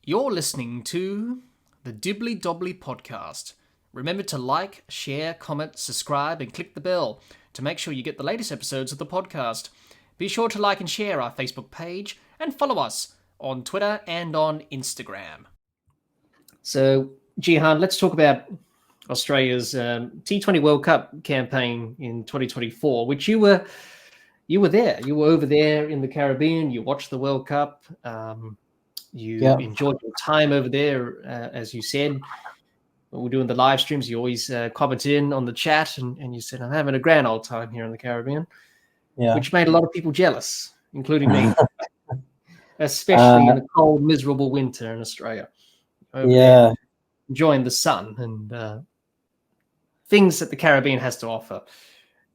You're listening to the Dibbly Dobbly Podcast. Remember to like, share, comment, subscribe, and click the bell to make sure you get the latest episodes of the podcast. Be sure to like and share our Facebook page and follow us on Twitter and on Instagram. So, Jehan, let's talk about Australia's T20 World Cup campaign in 2024, which you were there. You were over there in the Caribbean. You watched the World Cup. You enjoyed your time over there, as you said. When we're doing the live streams, you always comment in on the chat, and you said, I'm having a grand old time here in the Caribbean, which made a lot of people jealous, including me, especially in the cold, miserable winter in Australia. Over there, enjoying the sun and things that the Caribbean has to offer.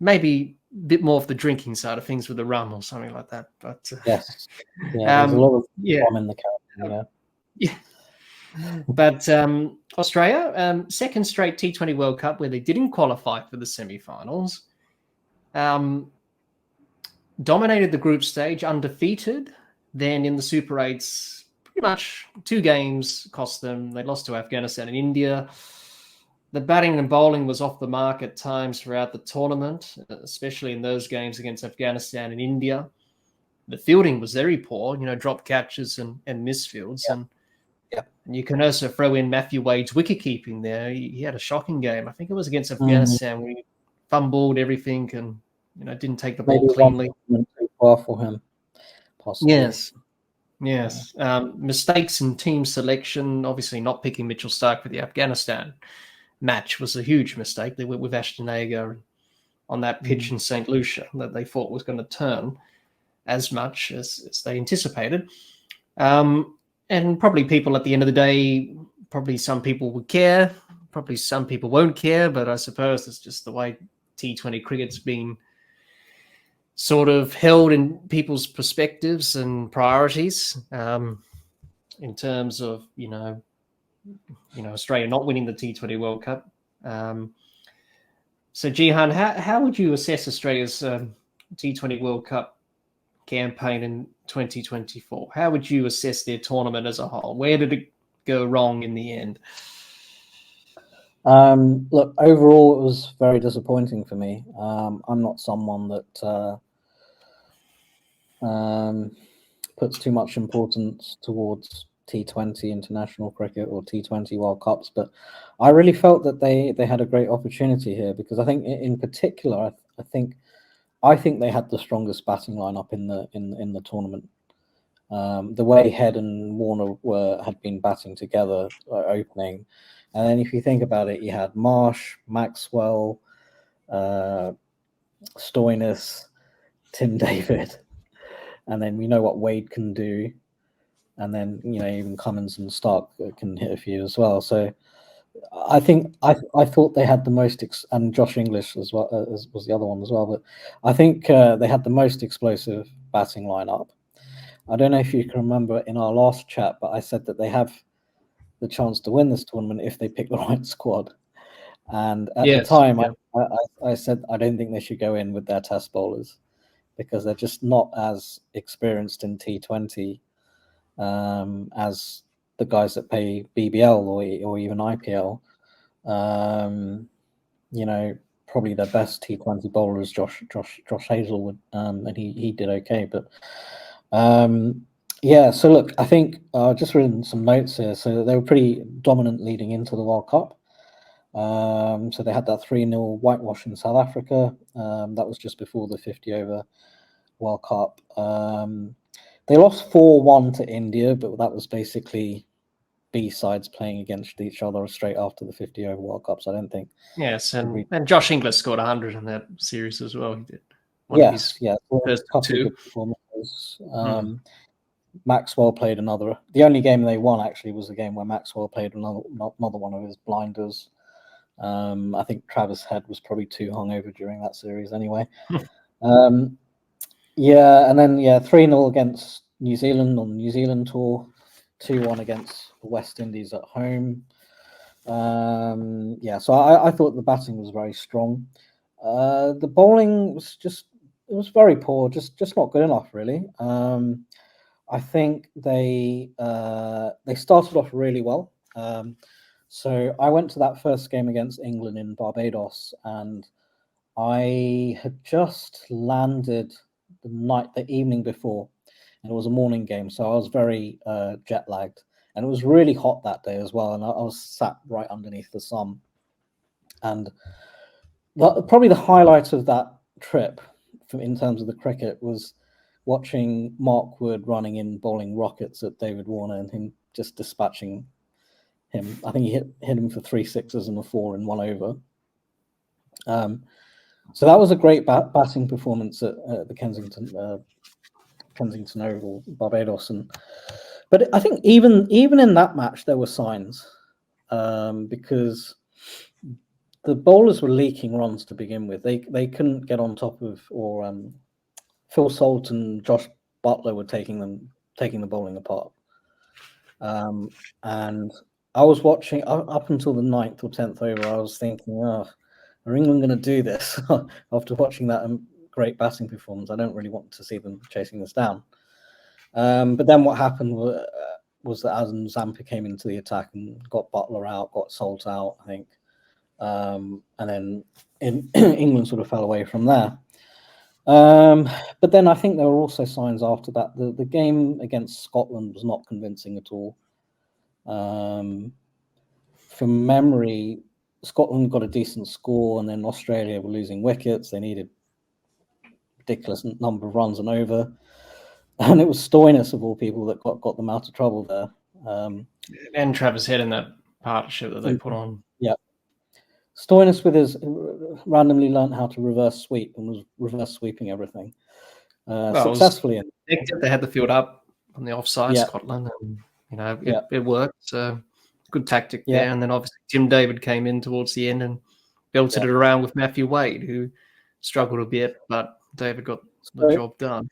Maybe a bit more of the drinking side of things with the rum or something like that. But there's a lot of rum in the Caribbean. But Australia, second straight T20 World Cup where they didn't qualify for the semi-finals. Dominated the group stage, undefeated. Then in the Super 8s, pretty much 2 games cost them. They lost to Afghanistan and India. The batting and bowling was off the mark at times throughout the tournament, especially in those games against Afghanistan and India. The fielding was very poor, drop catches and misfields. And you can also throw in Matthew Wade's wicket-keeping there. He had a shocking game. I think it was against Afghanistan where he fumbled everything and didn't take the ball cleanly. Too far for him, possibly. Yes. Mistakes in team selection, obviously not picking Mitchell Starc for the Afghanistan match was a huge mistake. They went with Ashton Agar on that pitch in St. Lucia that they thought was going to turn as much as they anticipated. And probably people at the end of the day, probably some people would care, probably some people won't care, but I suppose it's just the way T20 cricket's been sort of held in people's perspectives and priorities in terms of, Australia not winning the T20 World Cup. So, Jehan, how would you assess Australia's T20 World Cup campaign in 2024? How would you assess their tournament as a whole? Where did it go wrong in the end? Look, overall, it was very disappointing for me. I'm not someone that puts too much importance towards T20 international cricket or T20 World Cups, but I really felt that they had a great opportunity here because I think, in particular, I think they had the strongest batting lineup in the tournament. The way Head and Warner had been batting together opening, and then if you think about it, you had Marsh, Maxwell, Stoinis, Tim David, and then we know what Wade can do, and then even Cummins and Stark can hit a few as well. So I think I thought they had the most, and Josh English as well was the other one as well. But I think they had the most explosive batting lineup. I don't know if you can remember in our last chat, but I said that they have the chance to win this tournament if they pick the right squad. And at the time, I said I don't think they should go in with their test bowlers because they're just not as experienced in T20 as the guys that play BBL or even IPL. Probably their best T20 bowler is Josh Hazlewood, and he did okay. But so look, I think I've just written some notes here. So they were pretty dominant leading into the World Cup. So they had that 3-0 whitewash in South Africa. That was just before the 50-over World Cup. They lost 4-1 to India, but that was basically B sides playing against each other straight after the 50-over World Cup. So I don't think. Yes, and Josh Inglis scored 100 in that series as well. He did. First two. Good performances. Maxwell played another. The only game they won actually was the game where Maxwell played another one of his blinders. I think Travis Head was probably too hungover during that series anyway. And then 3-0 against New Zealand on the New Zealand tour, 2-1 against the West Indies at home. So I thought the batting was very strong. The bowling was very poor, just not good enough really. I think they started off really well. So I went to that first game against England in Barbados, and I had just landed the evening before, and it was a morning game, so I was very jet lagged, and it was really hot that day as well, and I was sat right underneath the sun. And probably the highlight of that trip, in terms of the cricket, was watching Mark Wood running in bowling rockets at David Warner and him just dispatching him. I think he hit him for 3 sixes and a 4 in 1 over. So that was a great batting performance at the Kensington Oval, Barbados. But I think even in that match there were signs, because the bowlers were leaking runs to begin with. They couldn't get on top of, or Phil Salt and Josh Butler were taking the bowling apart. And I was watching up until the 9th or 10th over. I was thinking, oh, are England going to do this? After watching that great batting performance, I don't really want to see them chasing this down. But then what happened was that Adam Zampa came into the attack and got Butler out, got Salt out, I think. And then England sort of fell away from there. But then I think there were also signs after that. The game against Scotland was not convincing at all. From memory, Scotland got a decent score, and then Australia were losing wickets. They needed a ridiculous number of runs and over. And it was Stoinis, of all people, that got them out of trouble there. And Travis Head in that partnership that they put on. Yeah. Stoinis with his randomly learned how to reverse sweep and was reverse sweeping everything successfully. They had the field up on the offside, Scotland, and it worked. So good tactic there. And then obviously Tim David came in towards the end and belted it around with Matthew Wade, who struggled a bit, but David got the job done.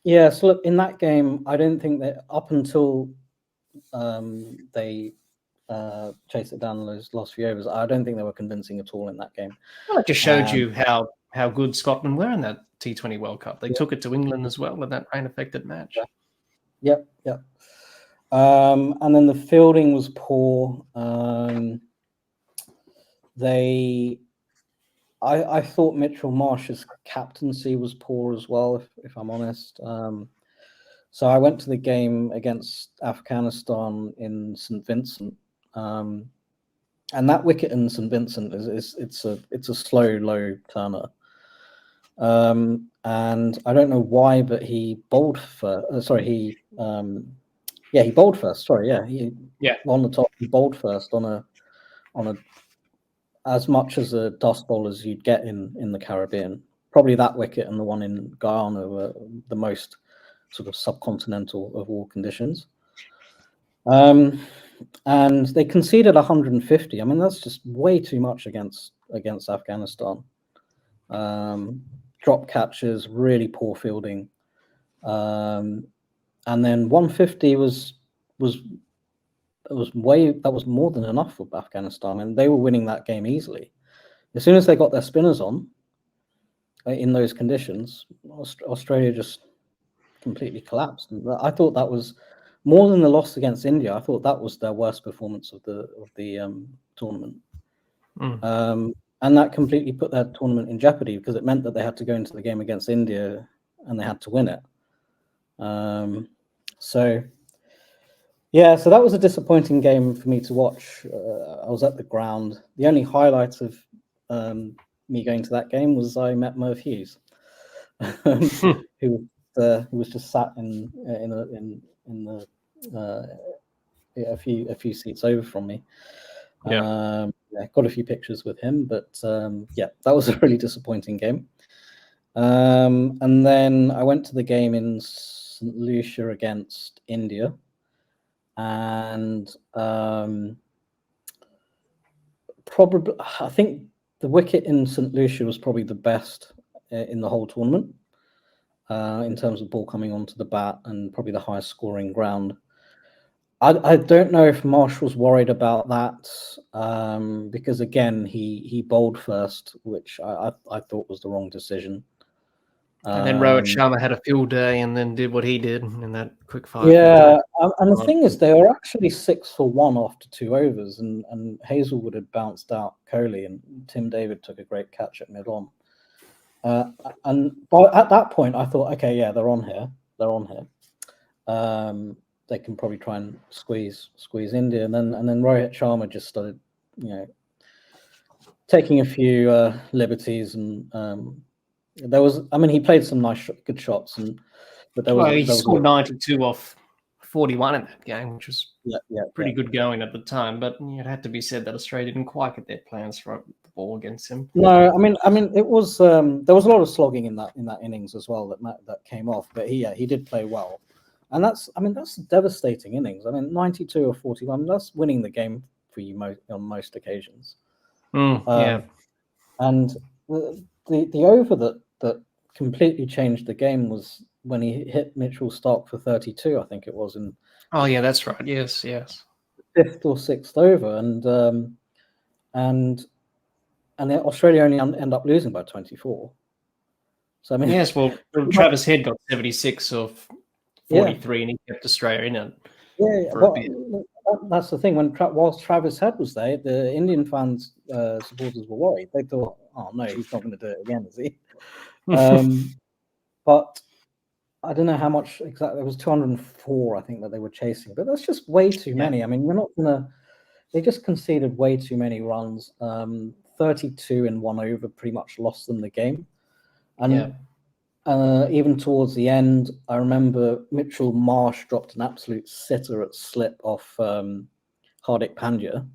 Yeah, so look, in that game, I don't think that up until they chased it down those last few overs, I don't think they were convincing at all in that game. Well, it just showed you how good Scotland were in that T20 World Cup. They took it to England as well in that rain-affected match. Yep. And then the fielding was poor. I thought Mitchell Marsh's captaincy was poor as well, if I'm honest. So I went to the game against Afghanistan in St. Vincent, and that wicket in St. Vincent it's a slow, low turner. And I don't know why, but he bowled first. He bowled first. He on the top. He bowled first on a as much as a dust bowl as you'd get in the Caribbean. Probably that wicket and the one in Guyana were the most sort of subcontinental of all conditions. And they conceded 150. I mean, that's just way too much against Afghanistan. Drop catches, really poor fielding. And then 150 was more than enough for Afghanistan, and they were winning that game easily. As soon as they got their spinners on in those conditions, Australia just completely collapsed. And I thought that was more than the loss against India. I thought that was their worst performance of the tournament. And that completely put their tournament in jeopardy, because it meant that they had to go into the game against India and they had to win it. So that was a disappointing game for me to watch. I was at the ground. The only highlight of me going to that game was I met Merv Hughes, who was just sat in a few seats over from me. Got a few pictures with him, but that was a really disappointing game. And then I went to the game in St. Lucia against India, and probably I think the wicket in St. Lucia was probably the best in the whole tournament in terms of ball coming onto the bat, and probably the highest scoring ground. I don't know if Marsh was worried about that, because again he bowled first, which I thought was the wrong decision. And then Rohit Sharma had a field day and then did what he did in that quick fire. Yeah, and the thing is, they were actually 6 for 1 after 2 overs, and Hazelwood had bounced out Kohli, and Tim David took a great catch at mid-on. And at that point, I thought, okay, yeah, they're on here. They can probably try and squeeze India, and then Rohit Sharma just started, taking a few liberties, and there was, he played some good shots, but he scored 92 off 41 in that game, which was pretty good going at the time. But it had to be said that Australia didn't quite get their plans for the ball against him. No, it was there was a lot of slogging in that innings as well that came off. But he did play well, and that's a devastating innings. 92 or 41, that's winning the game for you on most occasions. Yeah, and the over that completely changed the game was when he hit Mitchell Starc for 32, I think it was. Oh yeah, that's right. Yes. 5th or 6th over, and then Australia only end up losing by 24. So yes. Well, Travis Head got 76 of 43, and he kept Australia in it. Yeah, that's the thing. Whilst Travis Head was there, the Indian fans supporters were worried. They thought, "Oh no, he's not going to do it again, is he?" But I don't know how much exactly. It was 204, I think, that they were chasing. But that's just way too many. You're not gonna. They just conceded way too many runs. 32 in 1 over pretty much lost them the game. And even towards the end, I remember Mitchell Marsh dropped an absolute sitter at slip off Hardik Pandya.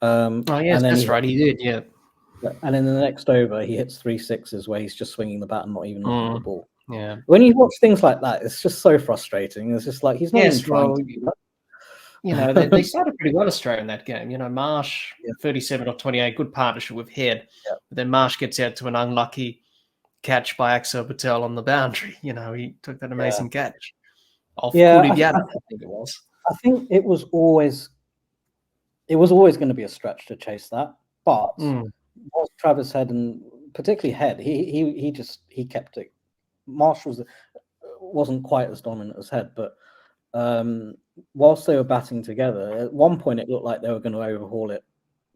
Yes, that's right. He did, yeah. And in the next over, he hits 3 sixes where he's just swinging the bat and not even looking at the ball. Yeah. When you watch things like that, it's just so frustrating. It's just like he's not even trying to do that. They started pretty well, Australia, in that game. Marsh, 37 or 28, good partnership with Head. Yeah. But then Marsh gets out to an unlucky catch by Axel Patel on the boundary. He took that amazing catch off Kuldeep Yadav, I think it was. I think it was always going to be a stretch to chase that. But Travis Head, and particularly Head, he kept it. Marsh wasn't quite as dominant as Head, but whilst they were batting together, at one point it looked like they were going to overhaul it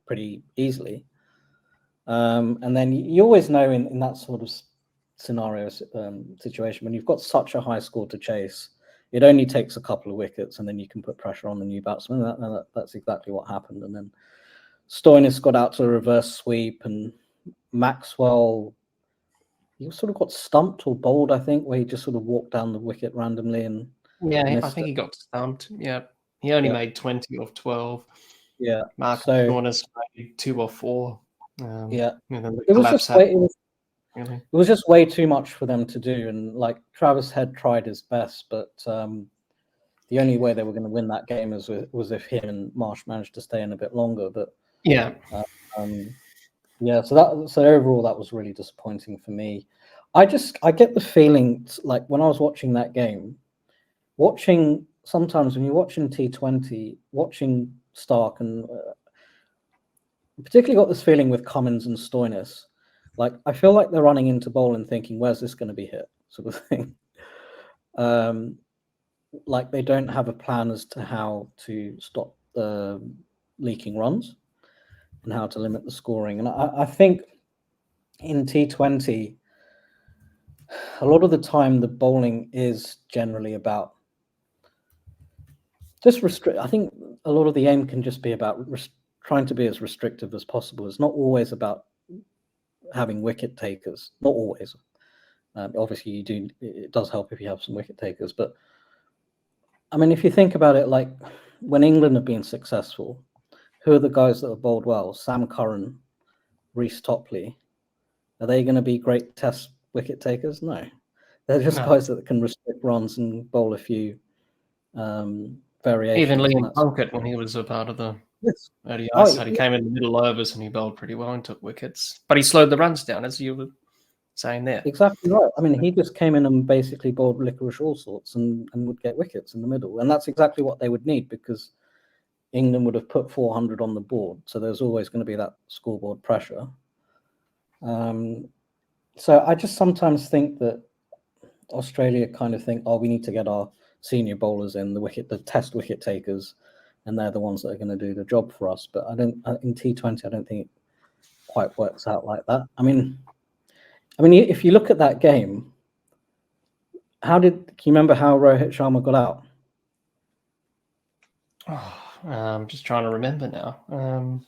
pretty easily. And then you always know in that sort of scenario situation, when you've got such a high score to chase, it only takes a couple of wickets and then you can put pressure on the new batsman. That's exactly what happened. And then Stoinis got out to a reverse sweep, and Maxwell, he sort of got stumped or bowled, I think, where he just sort of walked down the wicket randomly. And I think he got stumped. Yeah, he only made 20 off 12. Yeah, Marcus Stoinis made 2 or 4. It was just way too much for them to do, and Travis Head tried his best, but the only way they were going to win that game was if him and Marsh managed to stay in a bit longer. But so overall that was really disappointing for me. I get the feeling, like when I was watching that game, sometimes when you're watching T20, watching Starc, and particularly got this feeling with Cummins and Stoinis. I feel like they're running into bowl and thinking, where's this going to be hit, sort of thing. They don't have a plan as to how to stop the leaking runs and how to limit the scoring. And I think in T20, a lot of the time the bowling is generally about just restrict. I think a lot of the aim can just be about trying to be as restrictive as possible. It's not always about having wicket takers. Not always. Obviously, it does help if you have some wicket takers. But if you think about it, like when England have been successful, who are the guys that have bowled well? Sam Curran, Reece Topley. Are they going to be great Test wicket takers? No, they're just guys that can restrict runs and bowl a few variations. Even Liam Plunkett, when he was a part of the ODI side, he came in the middle overs and he bowled pretty well and took wickets. But he slowed the runs down, as you were saying there. Exactly right. He just came in and basically bowled licorice all sorts and would get wickets in the middle. And that's exactly what they would need, because England would have put 400 on the board. So there's always going to be that scoreboard pressure. So I just sometimes think that Australia kind of think, oh, we need to get our senior bowlers in, the test wicket takers, and they're the ones that are going to do the job for us. But in T20, I don't think it quite works out like that. I mean, if you look at that game, can you remember how Rohit Sharma got out? I'm just trying to remember now.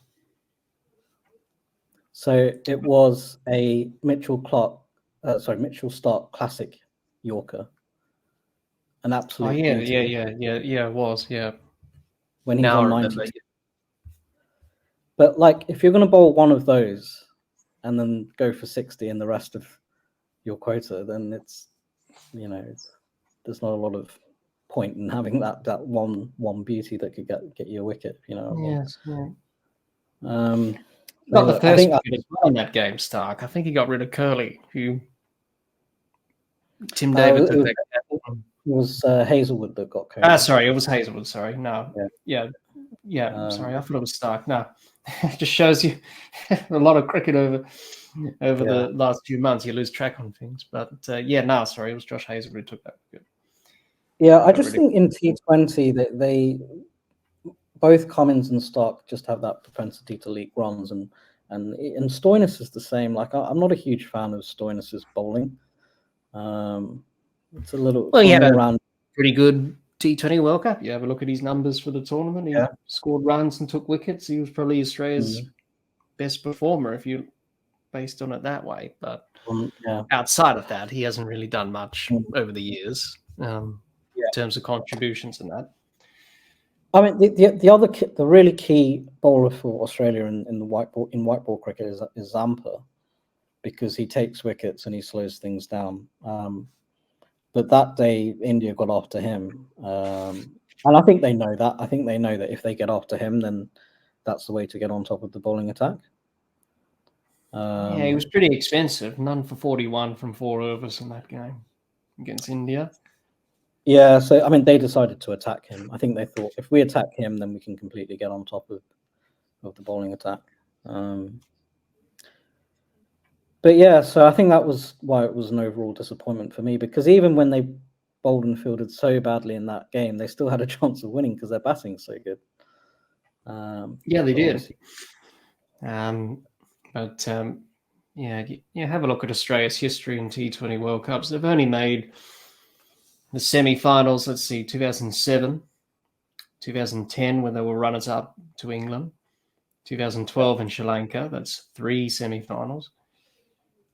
So it was a Mitchell Starc classic Yorker. An absolute beauty. Yeah, it was, yeah. When he's on 90. But like, if you're going to bowl one of those and then go for 60 in the rest of your quota, then it's, there's not a lot of point in having that one beauty that could get you a wicket. Yes. Yeah. Not the first wicket in that game, Starc. I think he got rid of Curly, who Tim David took that. It was Hazelwood that got Curly. Sorry, it was Hazelwood. Sorry, no, yeah. Sorry, I thought it was Starc. No, it just shows you a lot of cricket over the last few months. You lose track on things, but sorry, it was Josh Hazelwood who took that wicket. Yeah, I just think in T20 that they both Cummins and Starc just have that propensity to leak runs, and Stoinis is the same. Like, I'm not a huge fan of Stoinis's bowling. It's a little he had a pretty good T20 World Cup. You have a look at his numbers for the tournament. He scored runs and took wickets. He was probably Australia's best performer if you based on it that way. But outside of that, he hasn't really done much over the years in terms of contributions and that. I mean, the really key bowler for Australia in white ball cricket is Zampa, because he takes wickets and he slows things down. But that day, India got after him, and I think they know that. I think they know that if they get after him, then that's the way to get on top of the bowling attack. He was pretty expensive. None for 41 from 4 overs in that game against India. Yeah, so I mean, they decided to attack him. I think they thought, if we attack him, then we can completely get on top of the bowling attack. But yeah, so I think that was why it was an overall disappointment for me, because even when they bowled and fielded so badly in that game, they still had a chance of winning because their batting's so good. They did. Have a look at Australia's history in T20 World Cups. They've only made the semi-finals, 2007, 2010 when they were runners-up to England, 2012 in Sri Lanka, that's 3 semi-finals,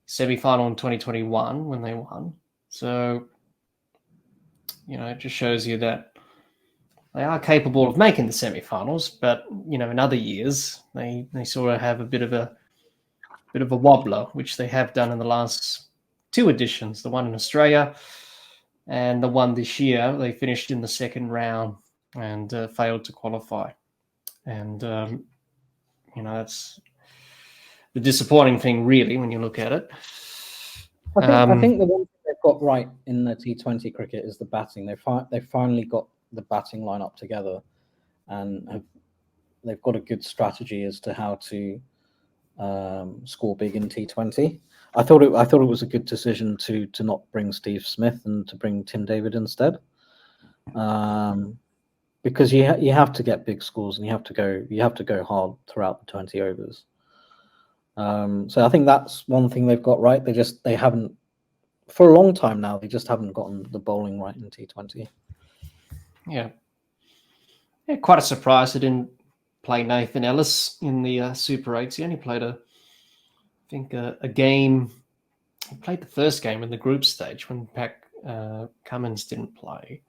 semi-final in 2021 when they won. So, it just shows you that they are capable of making the semi-finals, but, in other years, they sort of have a bit of a wobbler, which they have done in the last 2 editions, the one in Australia and the one this year. They finished in the second round and failed to qualify. And, that's the disappointing thing, really, when you look at it. I think the one thing they've got right in the T20 cricket is the batting. They've finally got the batting lineup together, and they've got a good strategy as to how to score big in T20. I thought it was a good decision to not bring Steve Smith and to bring Tim David instead, because you have to get big scores and you have to go hard throughout the 20 overs. So I think that's one thing they've got right. They haven't, for a long time now, they just haven't gotten the bowling right in T20. Yeah, quite a surprise they didn't play Nathan Ellis in the Super 8s. He only played a game. He played the first game in the group stage when Cummins didn't play,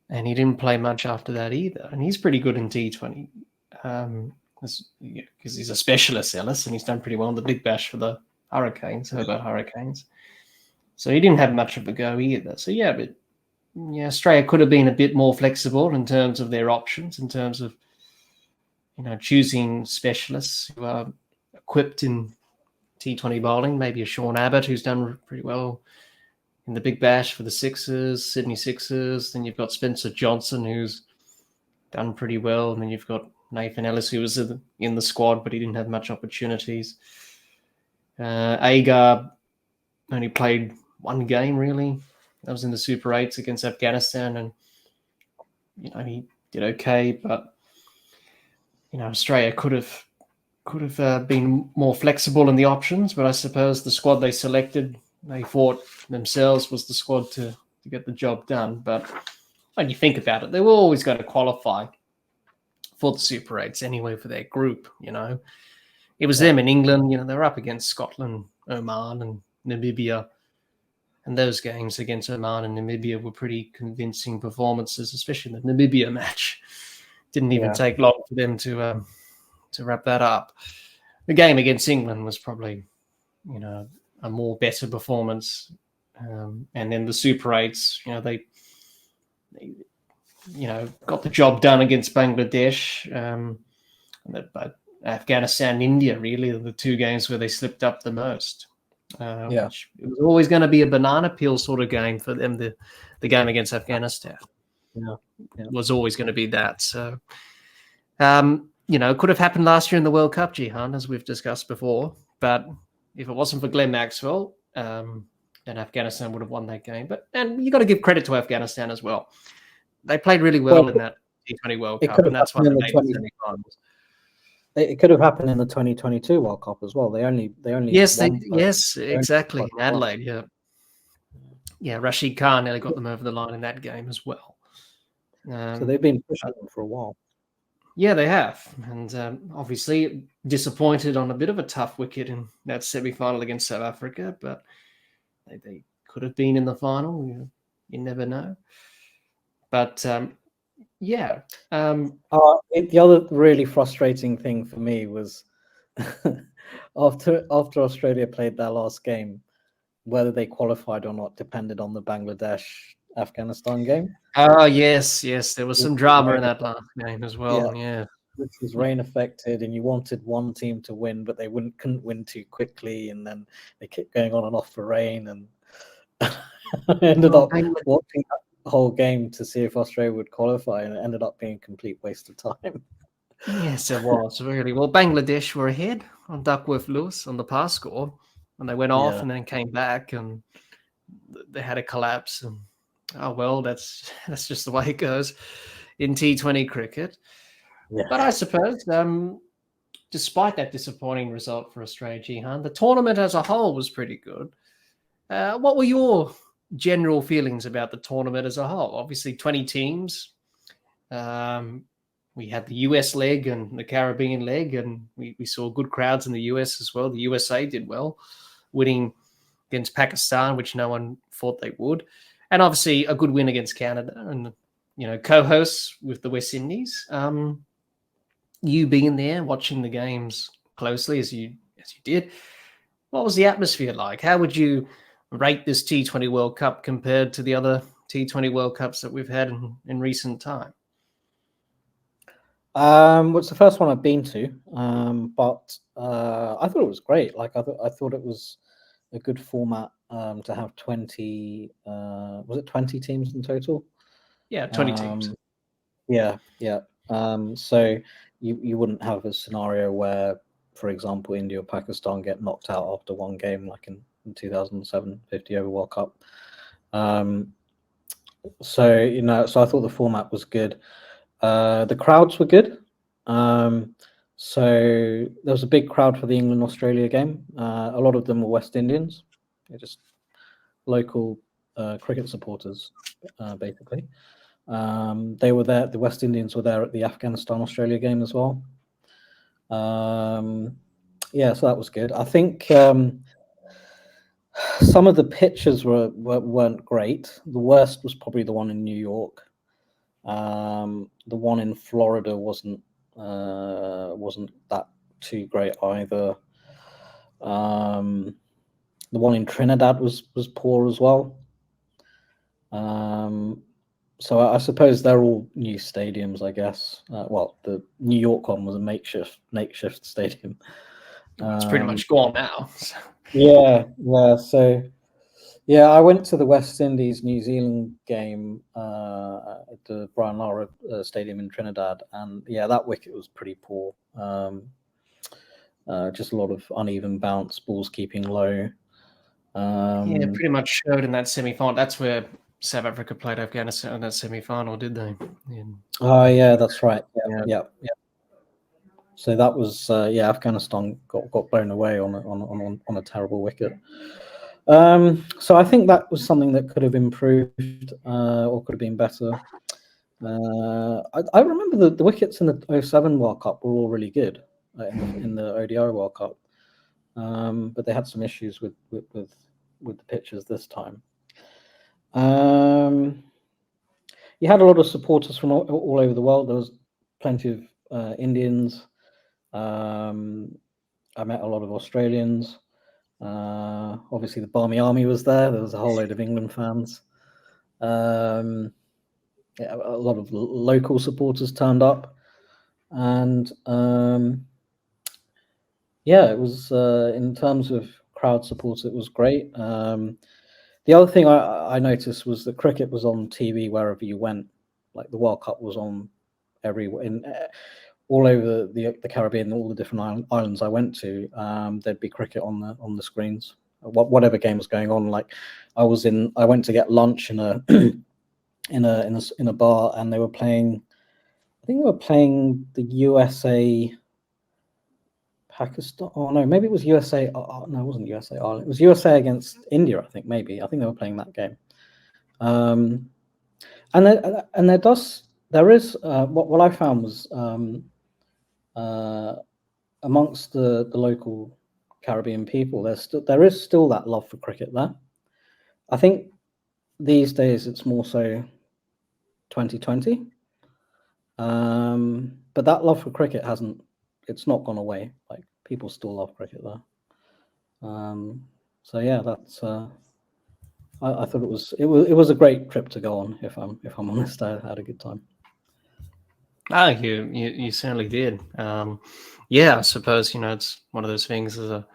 and he didn't play much after that either. And he's pretty good in T20 because he's a specialist, Ellis, and he's done pretty well in the Big Bash for the Hurricanes. Hurricanes. So he didn't have much of a go either. So Australia could have been a bit more flexible in terms of their options, in terms of choosing specialists who are equipped in T20 bowling. Maybe a Sean Abbott, who's done pretty well in the Big Bash for the Sydney Sixers. Then you've got Spencer Johnson, who's done pretty well. And then you've got Nathan Ellis, who was in the squad, but he didn't have much opportunities. Agar only played one game really. That was in the Super 8s against Afghanistan, and he did okay, but Australia could have been more flexible in the options. But I suppose the squad they selected, they thought themselves was the squad to get the job done. But when you think about it, they were always going to qualify for the Super 8s anyway for their group. It was them in England. They were up against Scotland, Oman, and Namibia. And those games against Oman and Namibia were pretty convincing performances, especially the Namibia match. Didn't even take long for them to wrap that up. The game against England was probably, a more better performance. And then the Super 8s, they got the job done against Bangladesh. But Afghanistan and India really are the two games where they slipped up the most. Which it was always going to be a banana peel sort of game for them. The game against Afghanistan, was always going to be that. So, it could have happened last year in the World Cup, Jehan, as we've discussed before. But if it wasn't for Glenn Maxwell, then Afghanistan would have won that game. And you got to give credit to Afghanistan as well. They played really well in that T20 World Cup, and that's why they made the semi-finals. It could have happened in the 2022 World Cup as well. They only yes exactly in Adelaide. Rashid Khan nearly got them over the line in that game as well. So they've been pushing them for a while. Yeah, they have, and obviously disappointed on a bit of a tough wicket in that semi-final against South Africa, but they could have been in the final. You never know. But the other really frustrating thing for me was after Australia played their last game, whether they qualified or not depended on the Bangladesh-Afghanistan game. Oh, yes. There was some drama in that last game as well. Yeah. Which was rain affected, and you wanted one team to win, but they couldn't win too quickly, and then they kept going on and off for rain, and I ended up watching the whole game to see if Australia would qualify, and it ended up being a complete waste of time. Yes, it was really. Well, Bangladesh were ahead on Duckworth-Lewis on the pass score, and they went off and then came back, and they had a collapse. And that's just the way it goes in T20 cricket. Yeah. But I suppose, despite that disappointing result for Australia, Jehan, the tournament as a whole was pretty good. What were your general feelings about the tournament as a whole? Obviously, 20 teams. We had the US leg and the Caribbean leg, and we saw good crowds in the US as well. The USA did well, winning against Pakistan, which no one thought they would. And obviously a good win against Canada and, co-hosts with the West Indies. You being there, watching the games closely as you did, what was the atmosphere like? How would you rate this T20 World Cup compared to the other T20 World Cups that we've had in recent time? It's the first one I've been to, but I thought it was great. Like I thought it was a good format to have 20. Was it 20 teams in total? Yeah, 20 teams. Yeah. So you wouldn't have a scenario where, for example, India or Pakistan get knocked out after one game, like in 2007 50 over World Cup. So I thought the format was good. The crowds were good. So there was a big crowd for the England-Australia game. A lot of them were West Indians. They're just local cricket supporters, basically. They were there. The West Indians were there at the Afghanistan-Australia game as well. So that was good. I think some of the pitches weren't great. The worst was probably the one in New York. The one in Florida wasn't that too great either. The one in Trinidad was poor as well. So I suppose they're all new stadiums, I guess. The New York one was a makeshift stadium. It's pretty much gone now. Yeah. So, I went to the West Indies New Zealand game at the Brian Lara Stadium in Trinidad, and that wicket was pretty poor. Just a lot of uneven bounce, balls keeping low. Pretty much showed in that semi-final. That's where South Africa played Afghanistan in that semi-final, did they? Oh yeah, that's right. Yeah. So that was Afghanistan got blown away on a terrible wicket. So I think that was something that could have improved or could have been better. I remember the wickets in the 2007 World Cup were all really good in the ODI World Cup, but they had some issues with the pitches this time. You had a lot of supporters from all over the world. There was plenty of Indians. I met a lot of Australians. Obviously, the Barmy Army was there. There was a whole load of England fans. A lot of local supporters turned up, and it was in terms of crowd support, it was great. The other thing I noticed was that cricket was on TV wherever you went. Like the World Cup was on all over the Caribbean, all the different islands I went to. There'd be cricket on the screens. Whatever game was going on. Like I went to get lunch in a in a bar, and they were playing. I think they were playing the USA. Pakistan. Oh no, maybe it was USA. No, it wasn't USA. Ireland. It was USA against India. I think maybe. I think they were playing that game. And there is what I found was amongst the local Caribbean people, there is still that love for cricket there. I think these days it's more so 2020, but that love for cricket it's not gone away. Like people still love cricket there. So yeah, that's. I thought it was a great trip to go on. If I'm honest, I had a good time. Oh, you certainly did. I suppose it's one of those things. As a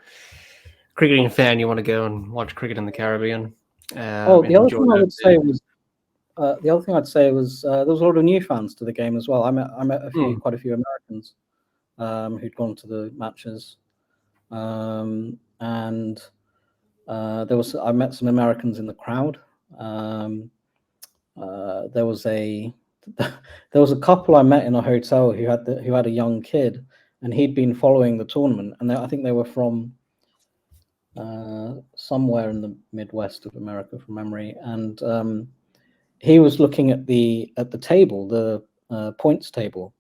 cricketing fan, you want to go and watch cricket in the Caribbean. The other thing I'd say was there was a lot of new fans to the game as well. I met quite a few Americans who'd gone to the matches, and I met some Americans in the crowd. There was a couple I met in a hotel who had a young kid, and he'd been following the tournament, and I think they were from somewhere in the Midwest of America, from memory, and he was looking at the table, the points table,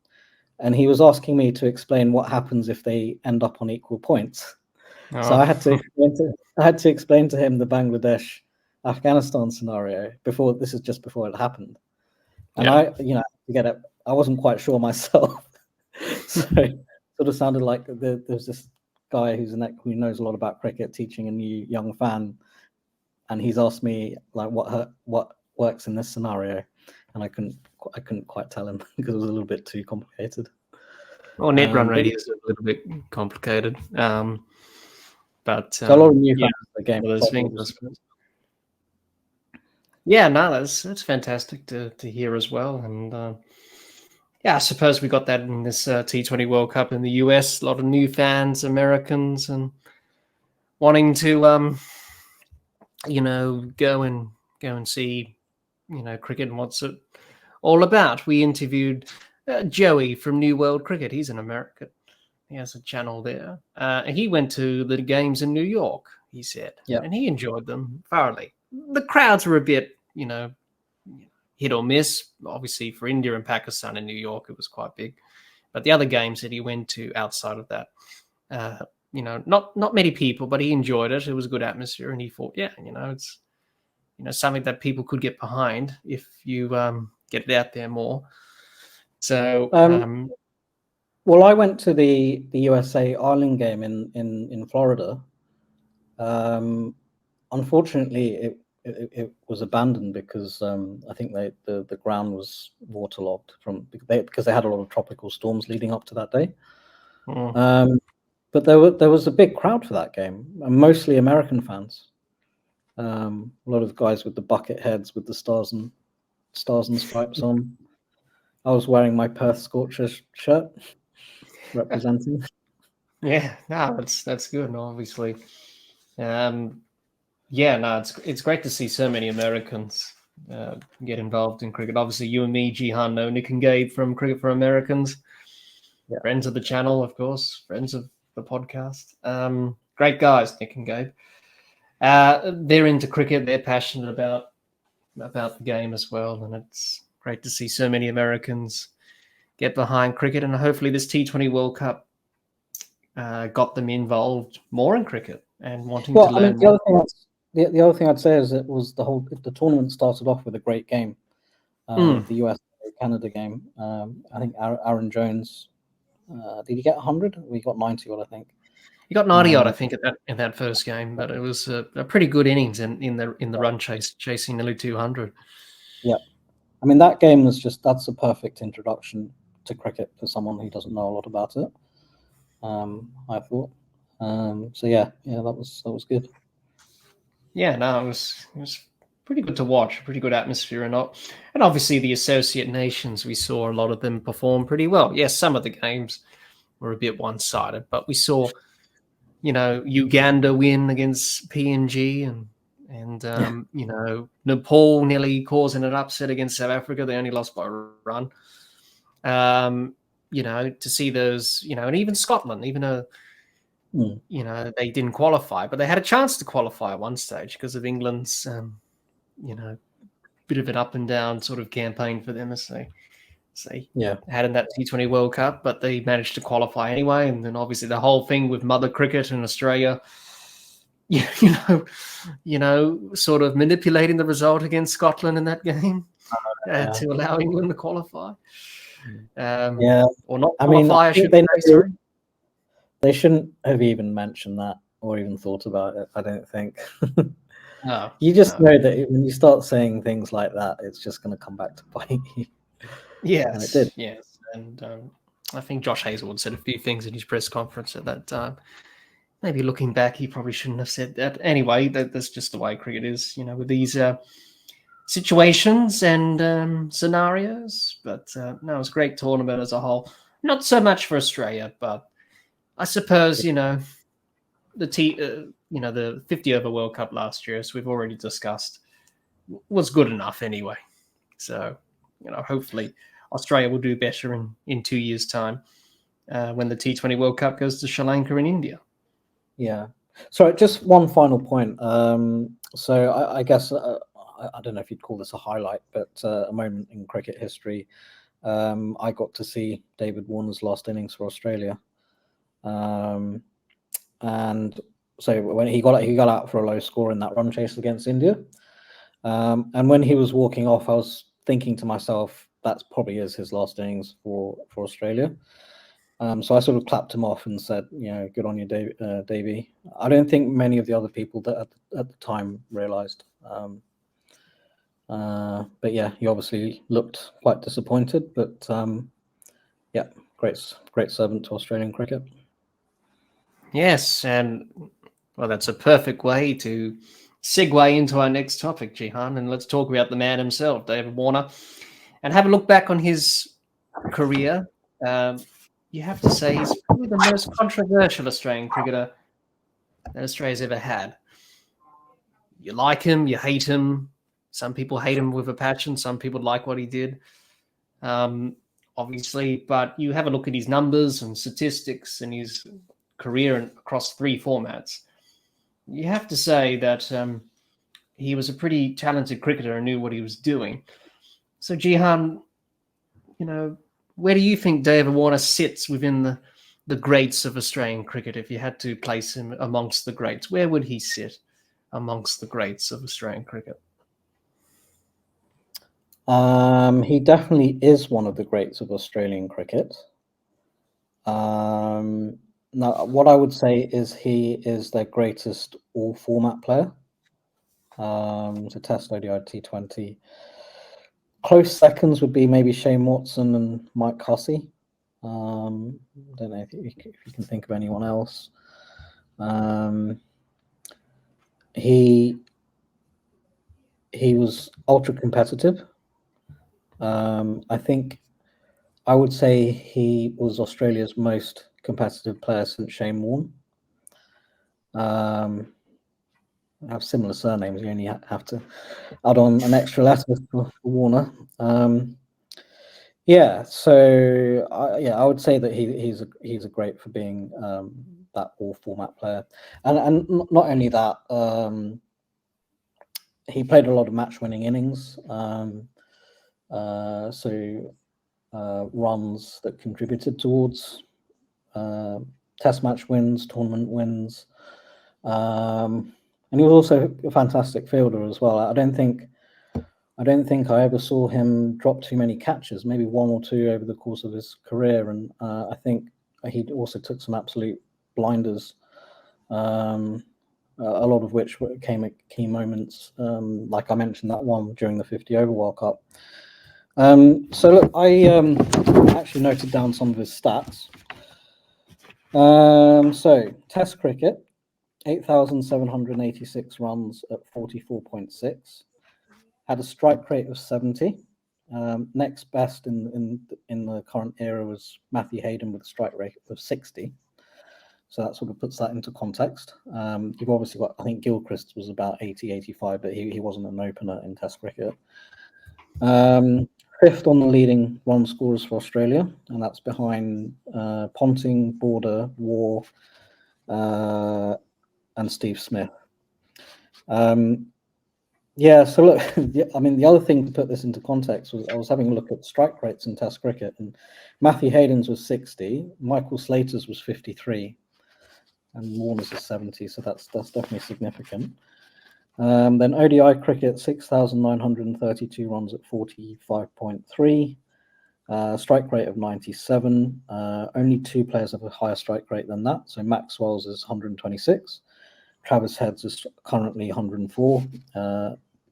and he was asking me to explain what happens if they end up on equal points. Oh. So I had to explain to him the Bangladesh Afghanistan scenario before it happened, and to get it, I wasn't quite sure myself. So it sort of sounded like there's this guy who knows a lot about cricket teaching a new young fan, and he's asked me like what works in this scenario, and I couldn't quite tell him because it was a little bit too complicated. Well, net run rate is a little bit complicated, but so a lot of new fans the game. Those things, I suppose. Yeah, no, that's fantastic to hear as well, and I suppose we got that in this T20 World Cup in the US. A lot of new fans, Americans, and wanting to go and see cricket and what's it all about. We interviewed Joey from New World Cricket. He's an American. He has a channel there. And he went to the games in New York, he said, and he enjoyed them thoroughly. The crowds were a bit, hit or miss. Obviously, for India and Pakistan in New York, it was quite big. But the other games that he went to outside of that, not many people, but he enjoyed it. It was a good atmosphere, and he thought, it's something that people could get behind if you get it out there more. So, well, I went to the USA Ireland game in Florida. Unfortunately, it was abandoned because I think the ground was waterlogged because they had a lot of tropical storms leading up to that day. But there was a big crowd for that game, and mostly American fans. A lot of guys with the bucket heads with the stars and stripes on. I was wearing my Perth Scorchers shirt, representing. Yeah, no, that's good. Obviously, Yeah, no, it's great to see so many Americans get involved in cricket. Obviously, you and me, Jehan, know Nick and Gabe from Cricket for Americans. Yeah. Friends of the channel, of course. Friends of the podcast. Great guys, Nick and Gabe. They're into cricket. They're passionate about the game as well, and it's great to see so many Americans get behind cricket. And hopefully, this T20 World Cup got them involved more in cricket and wanting to learn more. The other thing I'd say is the tournament started off with a great game, the US Canada game. I think Aaron Jones, did he get 100? We got 90 odd, I think. He got 90 odd, I think, in that first game, but it was a pretty good innings in the run chasing nearly 200. Yeah, I mean that game was that's a perfect introduction to cricket for someone who doesn't know a lot about it. I thought. So yeah, that was good. Yeah, no, it was pretty good to watch, pretty good atmosphere, and obviously the associate nations, we saw a lot of them perform pretty well. Yes, some of the games were a bit one-sided, but we saw, Uganda win against PNG, and Nepal nearly causing an upset against South Africa. They only lost by a run. To see those, and even Scotland, even though they didn't qualify, but they had a chance to qualify at one stage because of England's, bit of an up and down sort of campaign for them as they had in that T20 World Cup, but they managed to qualify anyway. And then obviously the whole thing with mother cricket in Australia, sort of manipulating the result against Scotland in that game to allow England to qualify. Or not qualify, I should say. They shouldn't have even mentioned that or even thought about it, I don't think. No, you just know that when you start saying things like that, it's just going to come back to bite you. Yes, and it did. Yes. And I think Josh Hazelwood said a few things in his press conference at that time. Maybe looking back, he probably shouldn't have said that. Anyway, that's just the way cricket is, with these situations and scenarios. But no, it was a great tournament as a whole. Not so much for Australia, but I suppose, the 50 over World Cup last year, as we've already discussed, was good enough anyway. So, hopefully Australia will do better in 2 years' time when the T20 World Cup goes to Sri Lanka and India. Yeah. So just one final point. So I guess, I don't know if you'd call this a highlight, but a moment in cricket history. I got to see David Warner's last innings for Australia. And so when he got out for a low score in that run chase against India, and when he was walking off, I was thinking to myself, that probably is his last innings for Australia. So I sort of clapped him off and said, good on you, Davey. I don't think many of the other people that at the time realised. But yeah, he obviously looked quite disappointed. But yeah, great servant to Australian cricket. Yes, and well, that's a perfect way to segue into our next topic, Jehan, and let's talk about the man himself, David Warner, and have a look back on his career. You have to say he's probably the most controversial Australian cricketer that Australia's ever had. You like him, you hate him. Some people hate him with a passion. Some people like what he did, obviously. But you have a look at his numbers and statistics and his career across 3 formats. You have to say that he was a pretty talented cricketer and knew what he was doing. So, Jehan, where do you think David Warner sits within the greats of Australian cricket? If you had to place him amongst the greats, where would he sit amongst the greats of Australian cricket? He definitely is one of the greats of Australian cricket. Now, what I would say is he is their greatest all-format player. So Test, ODI, T20. Close seconds would be maybe Shane Watson and Mike Hussey. I don't know if you can think of anyone else. He was ultra competitive. I think I would say he was Australia's most competitive player since Shane Warne. have similar surnames. You only have to add on an extra letter for Warner. Yeah, so I would say that he's a great for being that all format player, and not only that, he played a lot of match winning innings, runs that contributed towards test match wins, tournament wins, and he was also a fantastic fielder as well. I don't think I ever saw him drop too many catches, maybe one or two over the course of his career. And I think he also took some absolute blinders, a lot of which came at key moments, like I mentioned that one during the 50 over World Cup. So look, I actually noted down some of his stats. So Test cricket, 8,786 runs at 44.6. Had a strike rate of 70. Next best in the current era was Matthew Hayden with a strike rate of 60. So that sort of puts that into context. You've obviously got, I think Gilchrist was about 80, 85, but he wasn't an opener in Test cricket. Fifth on the leading run scorers for Australia, and that's behind Ponting, Border, Waugh, and Steve Smith. Yeah, so look, I mean, the other thing to put this into context was I was having a look at strike rates in Test cricket, and Matthew Hayden's was 60, Michael Slater's was 53, and Warner's is 70, so that's definitely significant. Then ODI cricket, 6,932 runs at 45.3, strike rate of 97. Only two players have a higher strike rate than that, so Maxwell's is 126. Travis Head's is currently 104.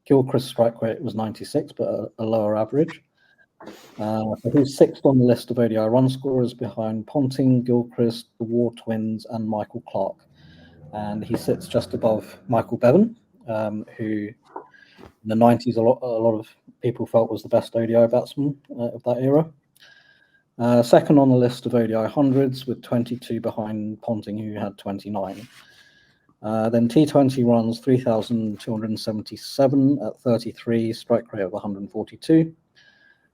Gilchrist's strike rate was 96, but a lower average. So he's sixth on the list of ODI run scorers behind Ponting, Gilchrist, the Waugh twins, and Michael Clarke. And he sits just above Michael Bevan, who in the 90s a lot of people felt was the best ODI batsman of that era. Second on the list of ODI hundreds with 22 behind Ponting, who had 29. Then T20 runs 3,277 at 33, strike rate of 142.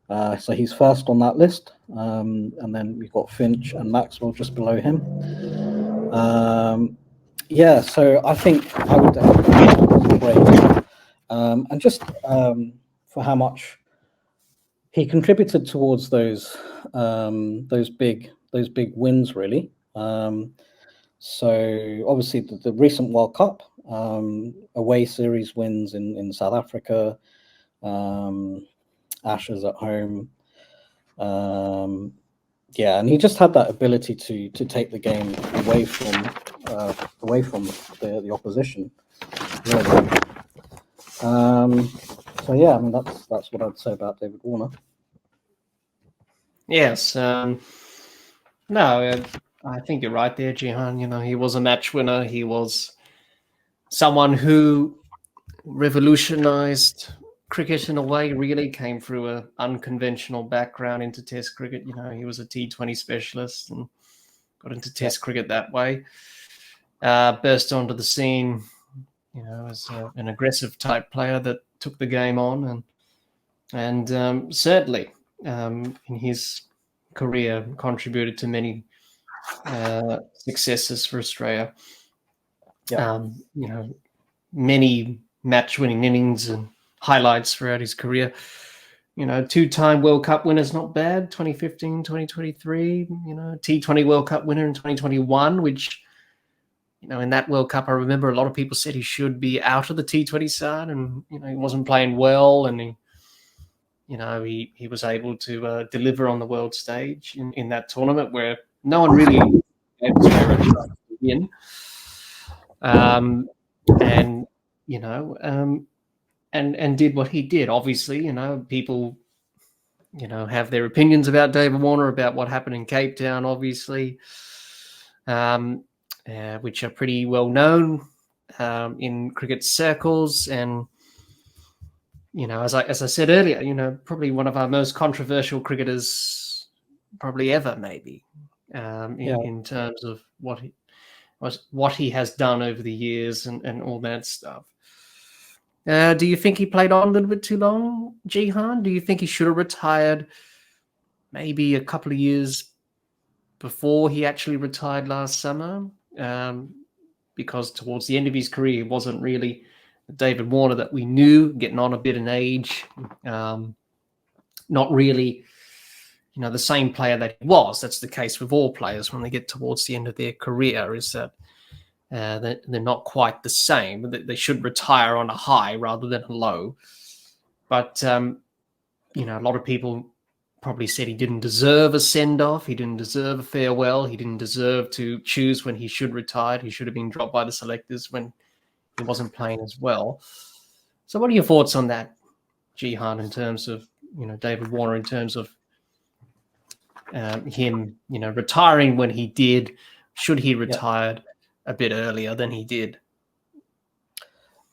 So he's first on that list. And then we've got Finch and Maxwell just below him. Yeah, so I think I would definitely great. And just for how much he contributed towards those big wins, really. So obviously the recent World Cup, away series wins in South Africa, Ashes at home. Yeah, and he just had that ability to take the game away from the opposition. Really. So yeah, I mean that's what I'd say about David Warner. Yes. No, I think you're right there, Jehan. You know, he was a match winner. He was someone who revolutionized cricket in a way, really came through an unconventional background into Test cricket. You know, he was a T20 specialist and got into Test cricket that way. Burst onto the scene, you know, as an aggressive type player that took the game on, and certainly in his career contributed to many successes for Australia. You know, many match-winning innings and highlights throughout his career. You know, two-time World Cup winners, not bad. 2015, 2023. You know, T20 World Cup winner in 2021, which, you know, in that World Cup, I remember a lot of people said he should be out of the T20 side, and you know, he wasn't playing well, and he was able to deliver on the world stage in that tournament where no one really gave Australia a chance to win. And you know, and did what he did. Obviously, you know, people, you know, have their opinions about David Warner, about what happened in Cape Town, obviously, which are pretty well known in cricket circles. And you know, as I said earlier, you know, probably one of our most controversial cricketers, probably ever, maybe, in terms of what what he has done over the years and all that stuff. Do you think he played on a little bit too long, Jehan? Do you think he should have retired maybe a couple of years before he actually retired last summer? Because towards the end of his career, he wasn't really David Warner that we knew, getting on a bit in age. Not really, the same player that he was. That's the case with all players when they get towards the end of their career, is that they're not quite the same. They should retire on a high rather than a low. But, a lot of people probably said he didn't deserve a send-off. He didn't deserve a farewell. He didn't deserve to choose when he should retire. He should have been dropped by the selectors when he wasn't playing as well. So what are your thoughts on that, Jehan, in terms of, David Warner, in terms of him, retiring when he did? Should he retired a bit earlier than he did?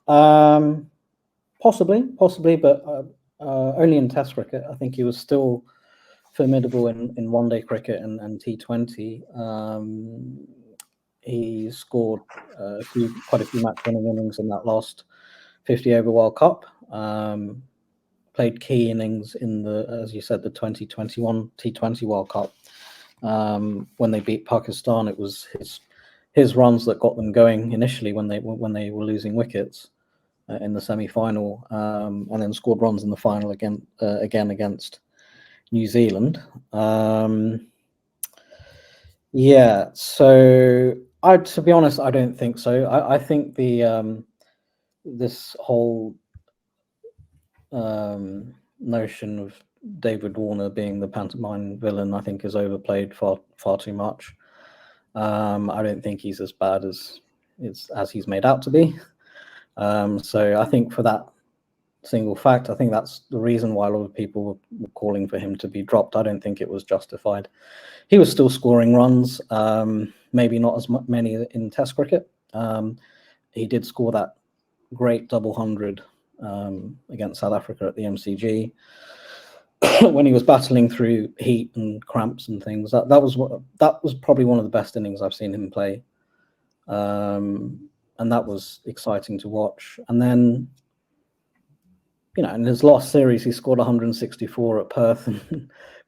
Possibly, but only in Test cricket. I think he was still formidable in one-day cricket and T20. He scored quite a few match-winning innings in that last 50-over World Cup. Played key innings in the, as you said, the 2021 T20 World Cup. When they beat Pakistan, it was his runs that got them going initially when they were losing wickets in the semi-final, and then scored runs in the final again against New Zealand. So to be honest, I don't think so. I think the this whole notion of David Warner being the pantomime villain, I think, is overplayed far too much. I don't think he's as bad as he's made out to be. So I think for that single fact, I think that's the reason why a lot of people were calling for him to be dropped. I don't think it was justified. He was still scoring runs, maybe not as many in Test cricket. He did score that great double 100 against South Africa at the MCG when he was battling through heat and cramps and things. That was probably one of the best innings I've seen him play, and that was exciting to watch. And then, in his last series, he scored 164 at Perth,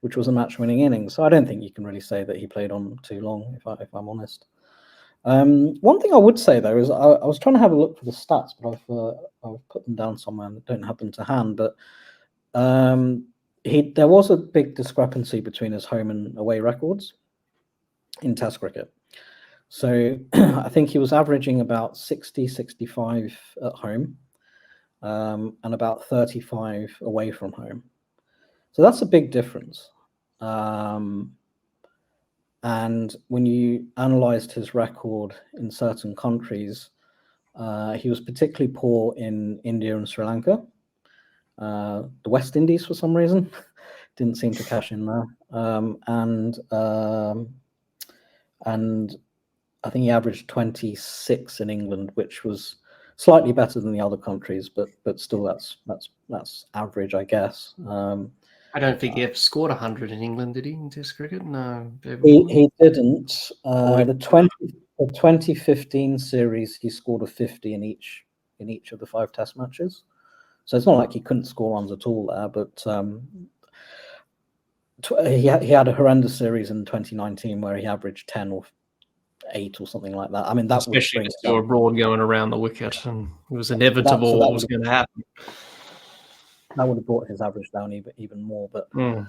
which was a match-winning innings. So I don't think you can really say that he played on too long, if I'm honest. One thing I would say, though, is I was trying to have a look for the stats, but I've put them down somewhere and don't have them to hand. But there was a big discrepancy between his home and away records in Test cricket. So I think he was averaging about 60, 65 at home, and about 35 away from home. So that's a big difference. And when you analysed his record in certain countries, he was particularly poor in India and Sri Lanka. The West Indies, for some reason, didn't seem to cash in there. And I think he averaged 26 in England, which was slightly better than the other countries, but still that's average, I guess. I don't think he ever scored 100 in England, did he, in Test cricket? No. He didn't. The 2015 series, he scored a 50 in each of the 5 Test matches. So it's not like he couldn't score runs at all there, but he had a horrendous series in 2019 where he averaged 10 or 8 or something like that. I mean, that especially with Stuart Broad going around the wicket, and it was inevitable what was going to happen. That would have brought his average down even more. But no,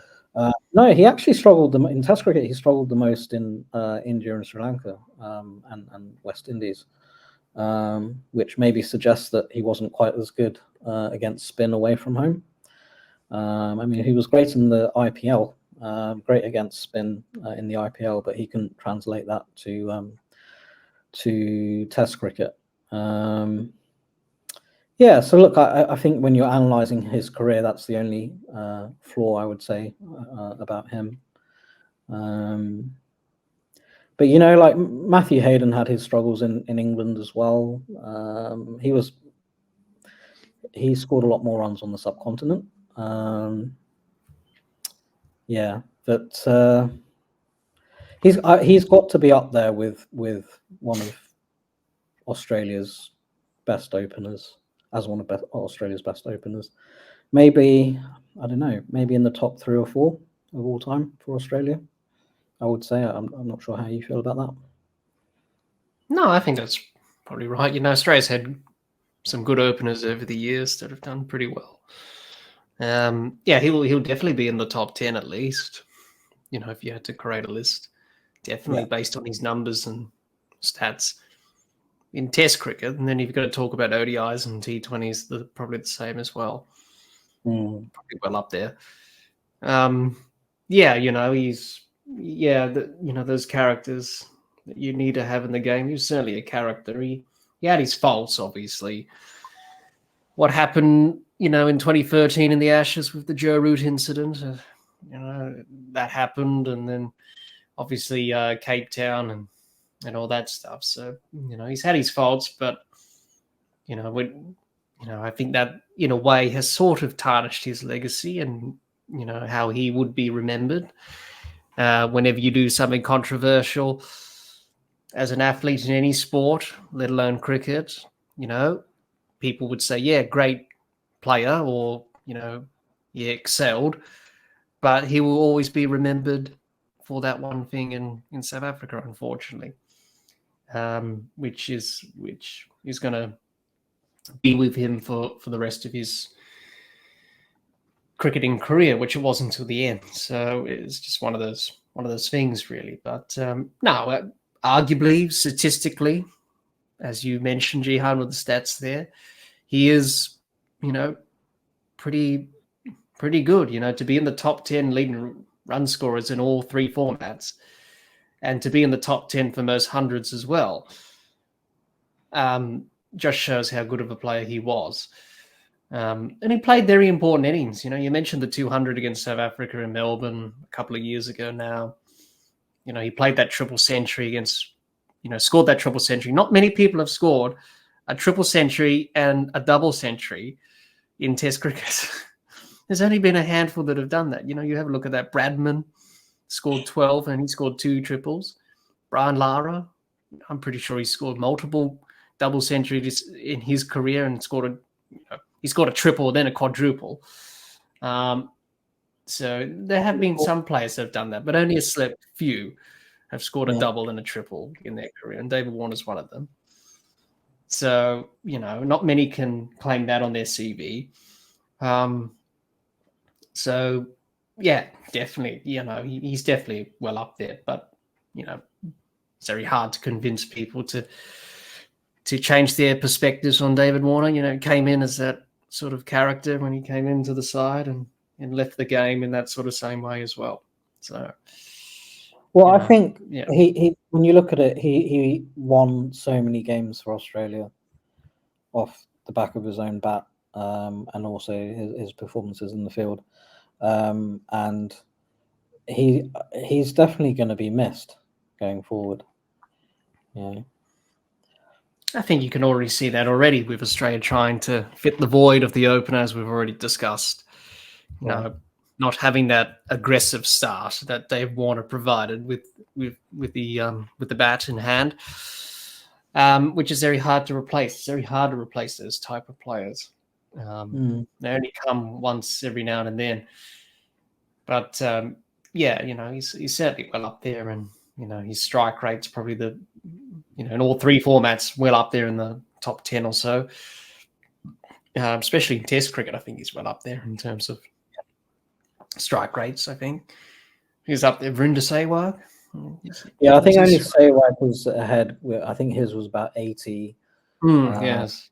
he actually struggled in Test cricket. He struggled the most in India and Sri Lanka and West Indies, which maybe suggests that he wasn't quite as good against spin away from home. I mean, he was great in the IPL, great against spin in the IPL, but he couldn't translate that to Test cricket. So look, I think when you're analysing his career, that's the only flaw I would say about him. But like Matthew Hayden had his struggles in England as well. He scored a lot more runs on the subcontinent. But He's got to be up there with one of Australia's best openers, as one of Australia's best openers. Maybe, I don't know, maybe in the top 3 or 4 of all time for Australia. I would say. I'm not sure how you feel about that. No, I think that's probably right. You know, Australia's had some good openers over the years that have done pretty well. Yeah, he'll definitely be in the top 10 at least. You know, if you had to create a list, definitely based on his numbers and stats in Test cricket. And then you've got to talk about ODIs and T20s, they're probably the same as well. Probably well up there. Yeah, you know, those characters that you need to have in the game. He was certainly a character. He had his faults, obviously. What happened, you know, in 2013 in the Ashes with the Joe Root incident, you know, that happened. And then obviously Cape Town and all that stuff. So, you know, he's had his faults, but, you know, I think that in a way has sort of tarnished his legacy and, you know, how he would be remembered. Whenever you do something controversial as an athlete in any sport, let alone cricket, you know, people would say, yeah, great player, or, you know, he excelled, but he will always be remembered for that one thing in South Africa, unfortunately, which is going to be with him for the rest of his cricketing career, which it was until the end. So it's just one of those things, really. But no, arguably, statistically, as you mentioned, Jehan, with the stats there, he is, you know, pretty good, you know, to be in the top 10 leading run scorers in all 3 formats, and to be in the top 10 for most hundreds as well. Just shows how good of a player he was. And he played very important innings. You know, you mentioned the 200 against South Africa in Melbourne a couple of years ago now. You know, he played that triple century against, you know, scored that triple century. Not many people have scored a triple century and a double century in Test cricket. There's only been a handful that have done that. You know, you have a look at that. Bradman scored 12 and he scored 2 triples. Brian Lara, I'm pretty sure he scored multiple double centuries in his career and scored he scored a triple, then a quadruple. So there have been some players that have done that, but only a select few have scored a double and a triple in their career, and David Warner's one of them. So, you know, not many can claim that on their CV. So, yeah, definitely, you know, he's definitely well up there, but, you know, it's very hard to convince people to change their perspectives on David Warner. You know, came in as that sort of character when he came into the side and left the game in that sort of same way as well. So, well, I think he when you look at it, he won so many games for Australia off the back of his own bat, and also his performances in the field, and he's definitely going to be missed going forward. Yeah. I think you can already see that already with Australia trying to fit the void of the opener, as we've already discussed. You know, not having that aggressive start that Dave Warner provided with the bat in hand, which is very hard to replace. It's very hard to replace those type of players. They only come once every now and then. But yeah, you know, he's certainly well up there, and you know, his strike rate's probably in all 3 formats, well up there in the top 10 or so. Especially in Test cricket, I think he's well up there in terms of strike rates. I think he's up there. Vrinder Sehwag. Yeah, I think only Sehwag was ahead. I think his was about 80. Yes.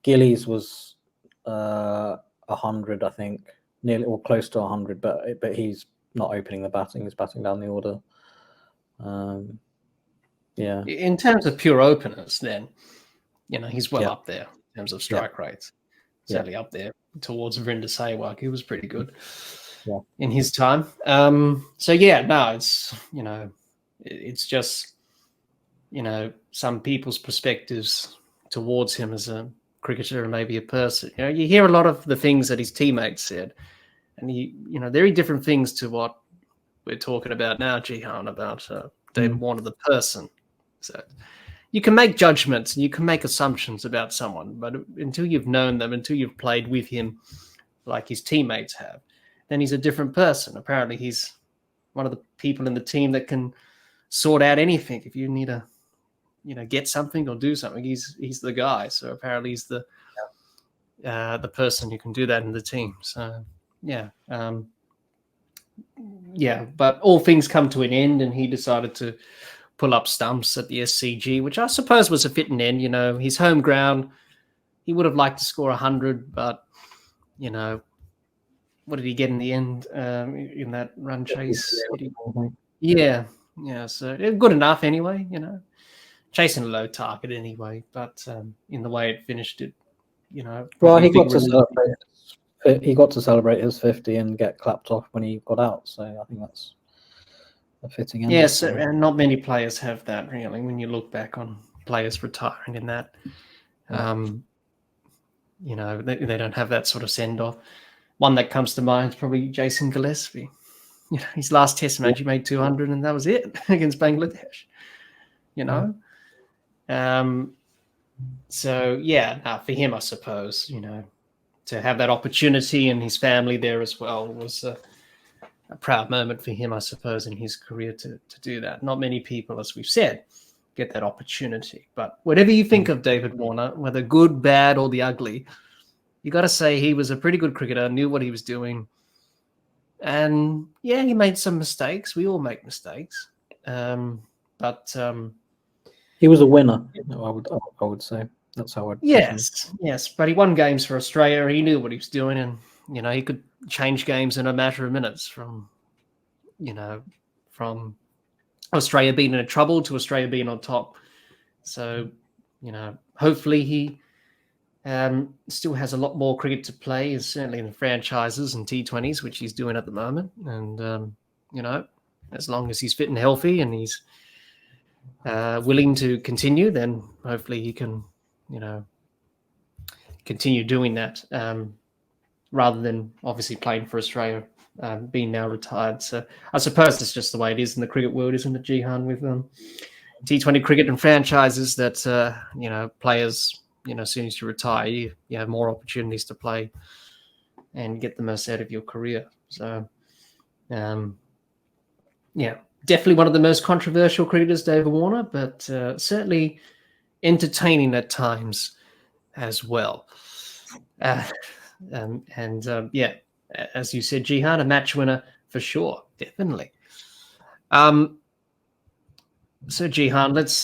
Gillies was 100, I think, nearly or close to 100. But he's not opening the batting; he's batting down the order. Yeah. In terms of pure openers, then, you know, he's well up there in terms of strike rates. Certainly up there towards Vrinder Sehwag. He was pretty good in his time. So yeah, no, it's, you know, it's just, you know, some people's perspectives towards him as a cricketer and maybe a person. You know, you hear a lot of the things that his teammates said, and you know, very different things to what we're talking about now, Jehan, about David Warner, the person. So you can make judgments and you can make assumptions about someone, but until you've known them, until you've played with him like his teammates have, then he's a different person. Apparently he's one of the people in the team that can sort out anything. If you need to, get something or do something, he's the guy. So apparently he's the person who can do that in the team. So but all things come to an end, and he decided to pull up stumps at the SCG, which I suppose was a fitting end. His home ground, he would have liked to score 100, but what did he get in the end in that run chase? So good enough anyway, chasing a low target anyway, but in the way it finished it, Well, he got to celebrate his 50 and get clapped off when he got out, so I think that's a fitting end. Yes, and not many players have that, really, when you look back on players retiring in that. They don't have that sort of send-off. One that comes to mind is probably Jason Gillespie. His last test match, he made 200, and that was it against Bangladesh. For him, I suppose, to have that opportunity and his family there as well was a proud moment for him, I suppose, in his career to do that. Not many people, as we've said, get that opportunity. But whatever you think of David Warner, whether good, bad, or the ugly, you got to say he was a pretty good cricketer, knew what he was doing. And, he made some mistakes. We all make mistakes. But he was a winner, I would say. That's how I'd... Yes. But he won games for Australia. He knew what he was doing, and, he could change games in a matter of minutes from Australia being in trouble to Australia being on top. So, hopefully he still has a lot more cricket to play, certainly in the franchises and T20s, which he's doing at the moment. And, as long as he's fit and healthy and he's willing to continue, then hopefully he can, continue doing that rather than obviously playing for Australia, being now retired. So I suppose that's just the way it is in the cricket world, isn't it, Jehan, with T20 cricket and franchises that, players, as soon as you retire, you have more opportunities to play and get the most out of your career. So, definitely one of the most controversial cricketers, David Warner, but certainly entertaining at times as well. As you said, Jehan, a match winner for sure, definitely. So, Jehan, let's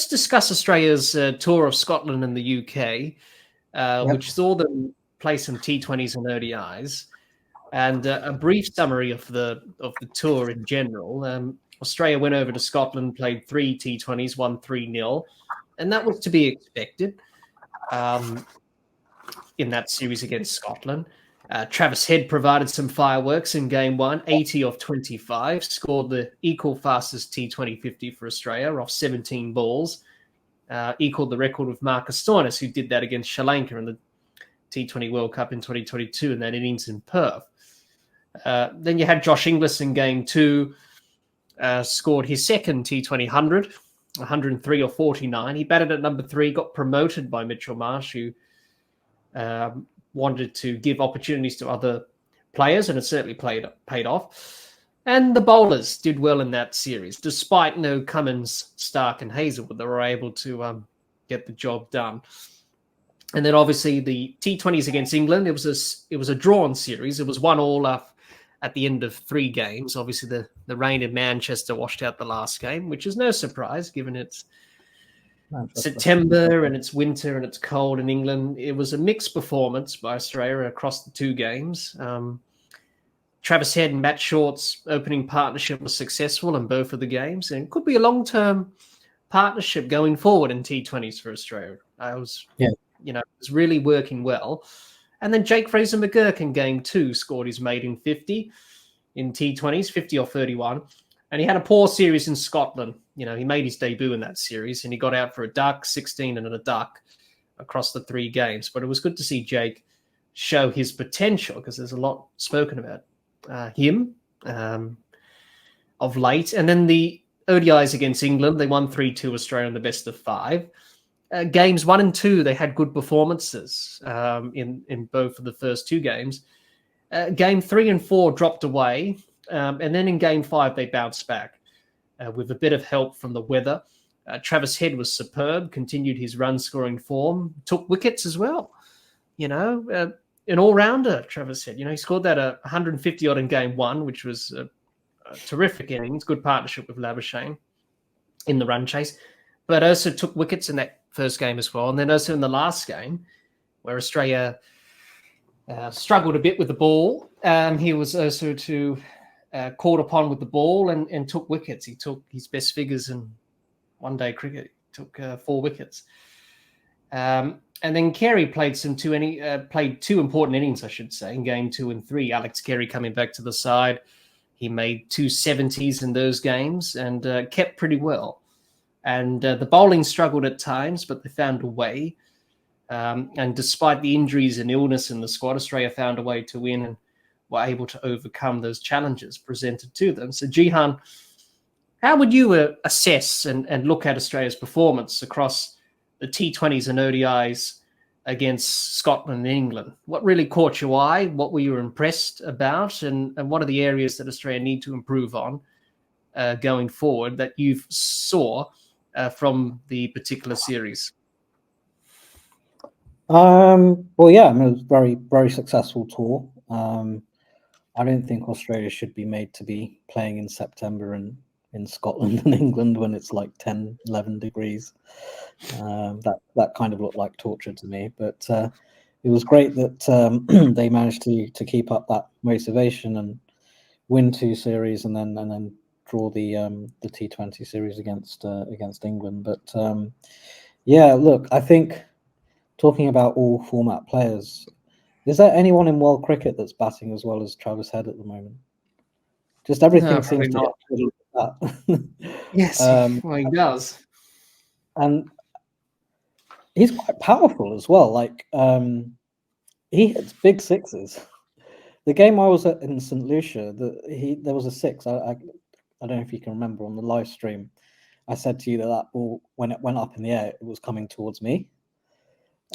discuss Australia's tour of Scotland and the UK, which saw them play some T20s and ODIs, and a brief summary of the tour in general. Australia went over to Scotland, played 3 T20s, won 3-0, and that was to be expected in that series against Scotland. Travis Head provided some fireworks in game 1, 80 off 25, scored the equal fastest T20 50 for Australia off 17 balls, equaled the record with Marcus Stoinis, who did that against Sri Lanka in the T20 World Cup in 2022 in that innings in Perth. Then you had Josh Inglis in game 2, scored his second T20 100, 103 or 49. He batted at number 3, got promoted by Mitchell Marsh, who wanted to give opportunities to other players, and it certainly paid off. And the bowlers did well in that series. Despite no Cummins, Stark and Hazelwood, they were able to get the job done. And then obviously the T20s against England, it was a drawn series. It was 1-1 at the end of 3 games. Obviously the rain in Manchester washed out the last game, which is no surprise given it's September and it's winter and it's cold in England. It was a mixed performance by Australia across the 2 games. Travis Head and Matt Short's opening partnership was successful in both of the games, and could be a long-term partnership going forward in T20s for Australia. It was really working well. And then Jake Fraser-McGurk in game 2 scored his maiden 50 in T20s, 50 or 31. And he had a poor series in Scotland. He made his debut in that series, and he got out for a duck, 16 and a duck across the 3 games. But it was good to see Jake show his potential, because there's a lot spoken about him. of late. And then the ODIs against England, they won 3-2 Australia in the best of 5. Games 1 and 2, they had good performances in both of the first 2 games. Game 3 and 4 dropped away. And then in game 5, they bounced back with a bit of help from the weather. Travis Head was superb, continued his run-scoring form, took wickets as well. An all-rounder, Travis Head. He scored that 150-odd in game 1, which was a terrific innings, good partnership with Labuschagne in the run chase. But also took wickets in that first game as well. And then also in the last game, where Australia struggled a bit with the ball, he was also caught upon with the ball and took wickets. He took his best figures in one-day cricket. He took 4 wickets. And then Carey played 2 important innings, I should say, in game 2 and 3. Alex Carey coming back to the side. He made 2 70s in those games and kept pretty well. And the bowling struggled at times, but they found a way. And despite the injuries and illness in the squad, Australia found a way to win and were able to overcome those challenges presented to them. So, Jehan, how would you assess and look at Australia's performance across the T20s and ODIs against Scotland and England? What really caught your eye? What were you impressed about? And what are the areas that Australia need to improve on going forward that you've saw from the particular series? Well, yeah, it was a very, very successful tour. I don't think Australia should be made to be playing in September in Scotland and England when it's like 10, 11 degrees. That kind of looked like torture to me. But it was great that they managed to keep up that motivation and win 2 series and then draw the T20 series against England. But yeah, look, I think talking about all format players, is there anyone in world cricket that's batting as well as Travis Head at the moment? Just everything seems to get that. Yes, well, he does. And he's quite powerful as well. Like he hits big sixes. The game I was at in St. Lucia, there was a 6. I don't know if you can remember on the live stream. I said to you that ball, when it went up in the air, it was coming towards me.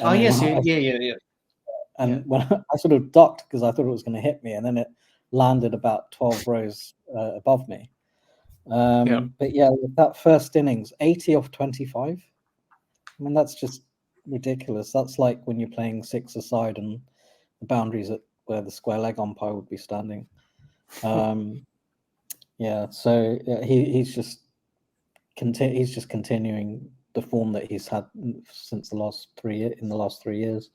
And yes, yeah. And when I sort of ducked because I thought it was going to hit me, and then it landed about 12 rows above me. But yeah, that first innings, 80 off 25. I mean, that's just ridiculous. That's like when you're playing 6 aside and the boundaries at where the square leg umpire would be standing. Yeah, so he's just continuing the form that he's had since the last 3 years.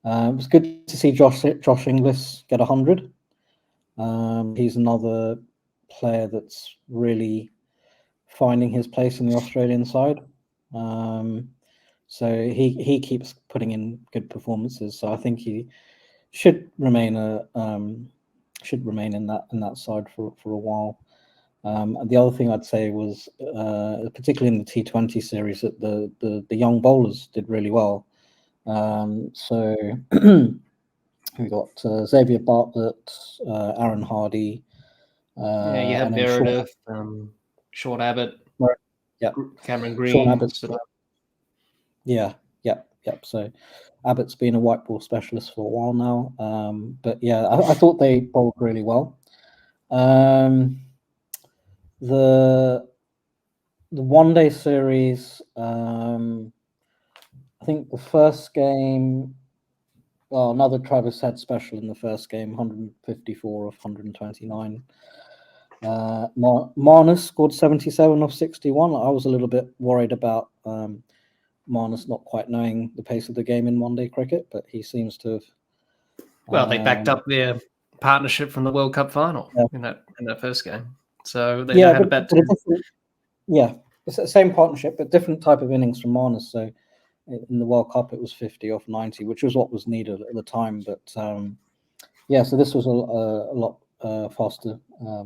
It was good to see Josh Inglis get 100. He's another player that's really finding his place in the Australian side. So he keeps putting in good performances. So I think he should remain in that side for a while. And the other thing I'd say was, particularly in the T20 series, that the young bowlers did really well. So we got Xavier Bartlett, Aaron Hardy. You have Meredith, Sean Abbott, Cameron Green. Sean Abbott. Yep. So Abbott's been a white ball specialist for a while now. But yeah, I thought they bowled really well. The one-day series, I think the first game, another Travis Head special in the first game, 154 off 129. Marnus scored 77 off 61. I was a little bit worried about Marnus not quite knowing the pace of the game in one-day cricket, but he seems to have. Well, they backed up their partnership from the World Cup final in that first game. So they know how to bat. It's the same partnership, but different type of innings from Marnus. So in the World Cup, it was 50 off 90, which was what was needed at the time. But so this was a lot faster, a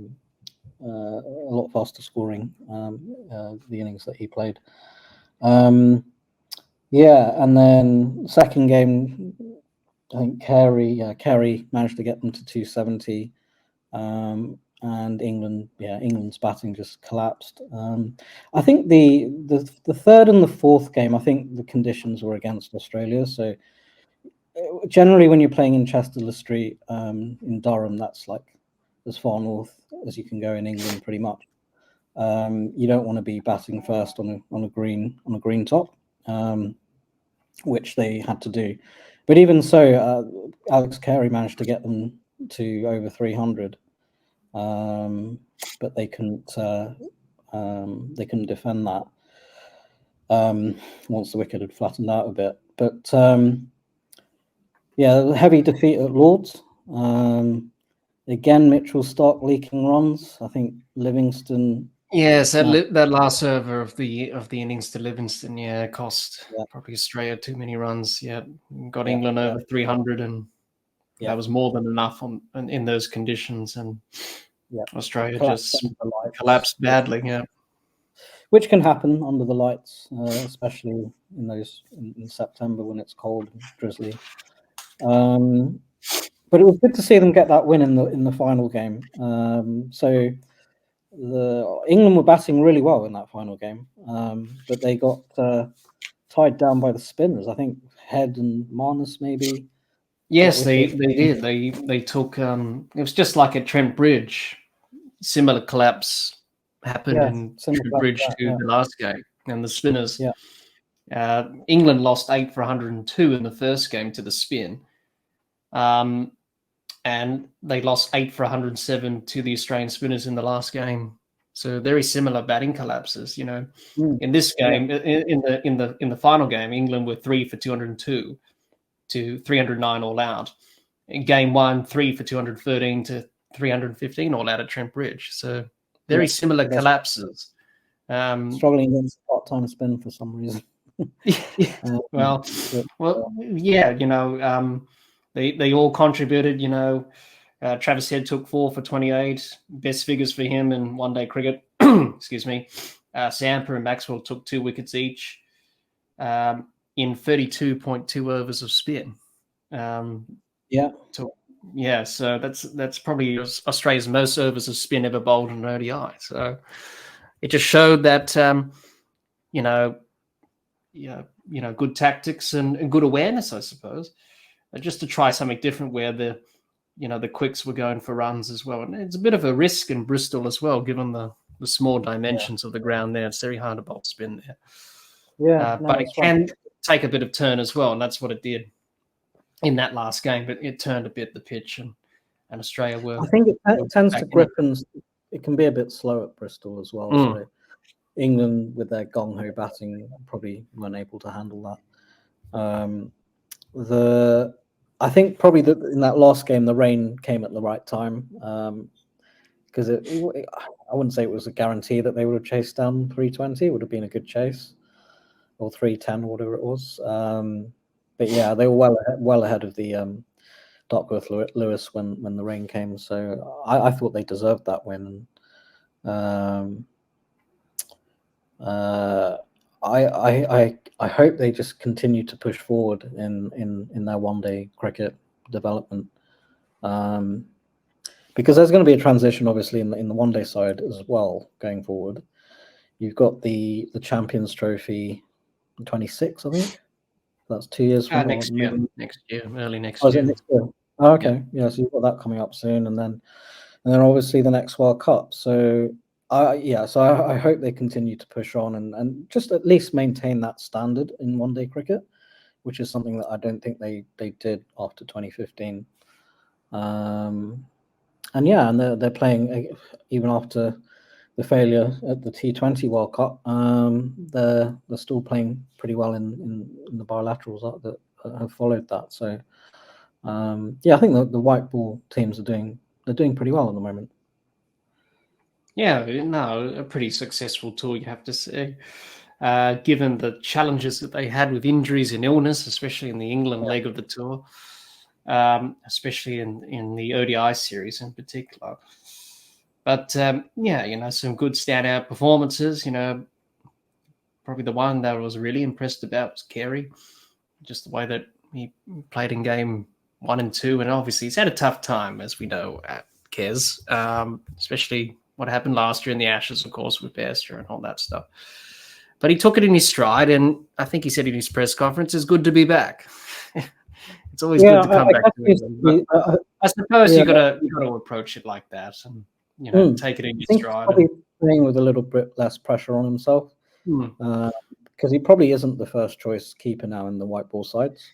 lot faster scoring. The innings that he played. And then second game, I think Carey managed to get them to 270. and England's batting just collapsed. I think the third and the fourth game, I think the conditions were against Australia. So generally, when you're playing in Chester Street in Durham, that's like as far north as you can go in England, pretty much. You don't want to be batting first on a green top, which they had to do. But even so, Alex Carey managed to get them to over 300, but they couldn't defend that once the wicket had flattened out a bit. But heavy defeat at Lords. Again, Mitchell Starc leaking runs. I think Livingston. Yes, that last over of the innings to Livingston, cost probably Australia too many runs. Yeah, got England over 300, and that was more than enough in those conditions. And Australia just collapsed badly. Yeah, which can happen under the lights, especially in September when it's cold and drizzly. But it was good to see them get that win in the final game. So England were batting really well in that final game, but they got tied down by the spinners. I think Head and Marnus maybe. Yes, they did. They took. It was just like at Trent Bridge. Similar collapse happened in Trent Bridge to the last game, and the spinners. England lost 8 for 102 in the first game to the spin. And they lost 8 for 107 to the Australian spinners in the last game. So very similar batting collapses. In this game, in the final game, England were 3 for 202 to 309 all out. In game 1, 3 for 213 to 315 all out at Trent Bridge. So very similar collapses. Struggling against part-time spin for some reason. They all contributed. Travis Head took 4 for 28, best figures for him in one-day cricket. Excuse me. Samper and Maxwell took 2 wickets each in 32.2 overs of spin. So that's probably Australia's most overs of spin ever bowled in an ODI. So it just showed that good tactics and good awareness, I suppose, just to try something different where the quicks were going for runs as well. And it's a bit of a risk in Bristol as well, given the small dimensions of the ground there. It's very hard to bowl spin there. But it can take a bit of turn as well, and that's what it did in that last game. But it turned a bit the pitch, and Australia were. I think it tends to grip, and it can be a bit slow at Bristol as well. So England, with their gung-ho batting, probably weren't able to handle that. I think probably in that last game, the rain came at the right time, because I wouldn't say it was a guarantee that they would have chased down 320. It would have been a good chase, or 310, or whatever it was. But yeah, they were well ahead of the Duckworth Lewis when the rain came. So I thought they deserved that win. I hope they just continue to push forward in their one-day cricket development, because there's going to be a transition, obviously, in the one-day side as well going forward. You've got the Champions Trophy 26, I think. That's 2 years from now. Next year, early next year. Is it next year? Oh, okay, so you've got that coming up soon, and then obviously the next World Cup. So I hope they continue to push on and just at least maintain that standard in one-day cricket, which is something that I don't think they did after 2015. And they're playing even after the failure at the T20 World Cup. They're still playing pretty well in the bilaterals that have followed that. So I think the white ball teams are doing pretty well at the moment. Yeah, no, a pretty successful tour, you have to say, given the challenges that they had with injuries and illness, especially in the England leg of the tour, especially in the ODI series in particular. But, some good standout performances. Probably the one that I was really impressed about was Carey, just the way that he played in game 1 and 2. And obviously he's had a tough time, as we know, Kez, especially what happened last year in the Ashes, of course, with Bairstow and all that stuff. But he took it in his stride, and I think he said in his press conference, "It's good to be back." It's always good to come back to England. I suppose you got to approach it like that, and take it in your stride. Probably playing with a little bit less pressure on himself, because he probably isn't the first choice keeper now in the white ball sides.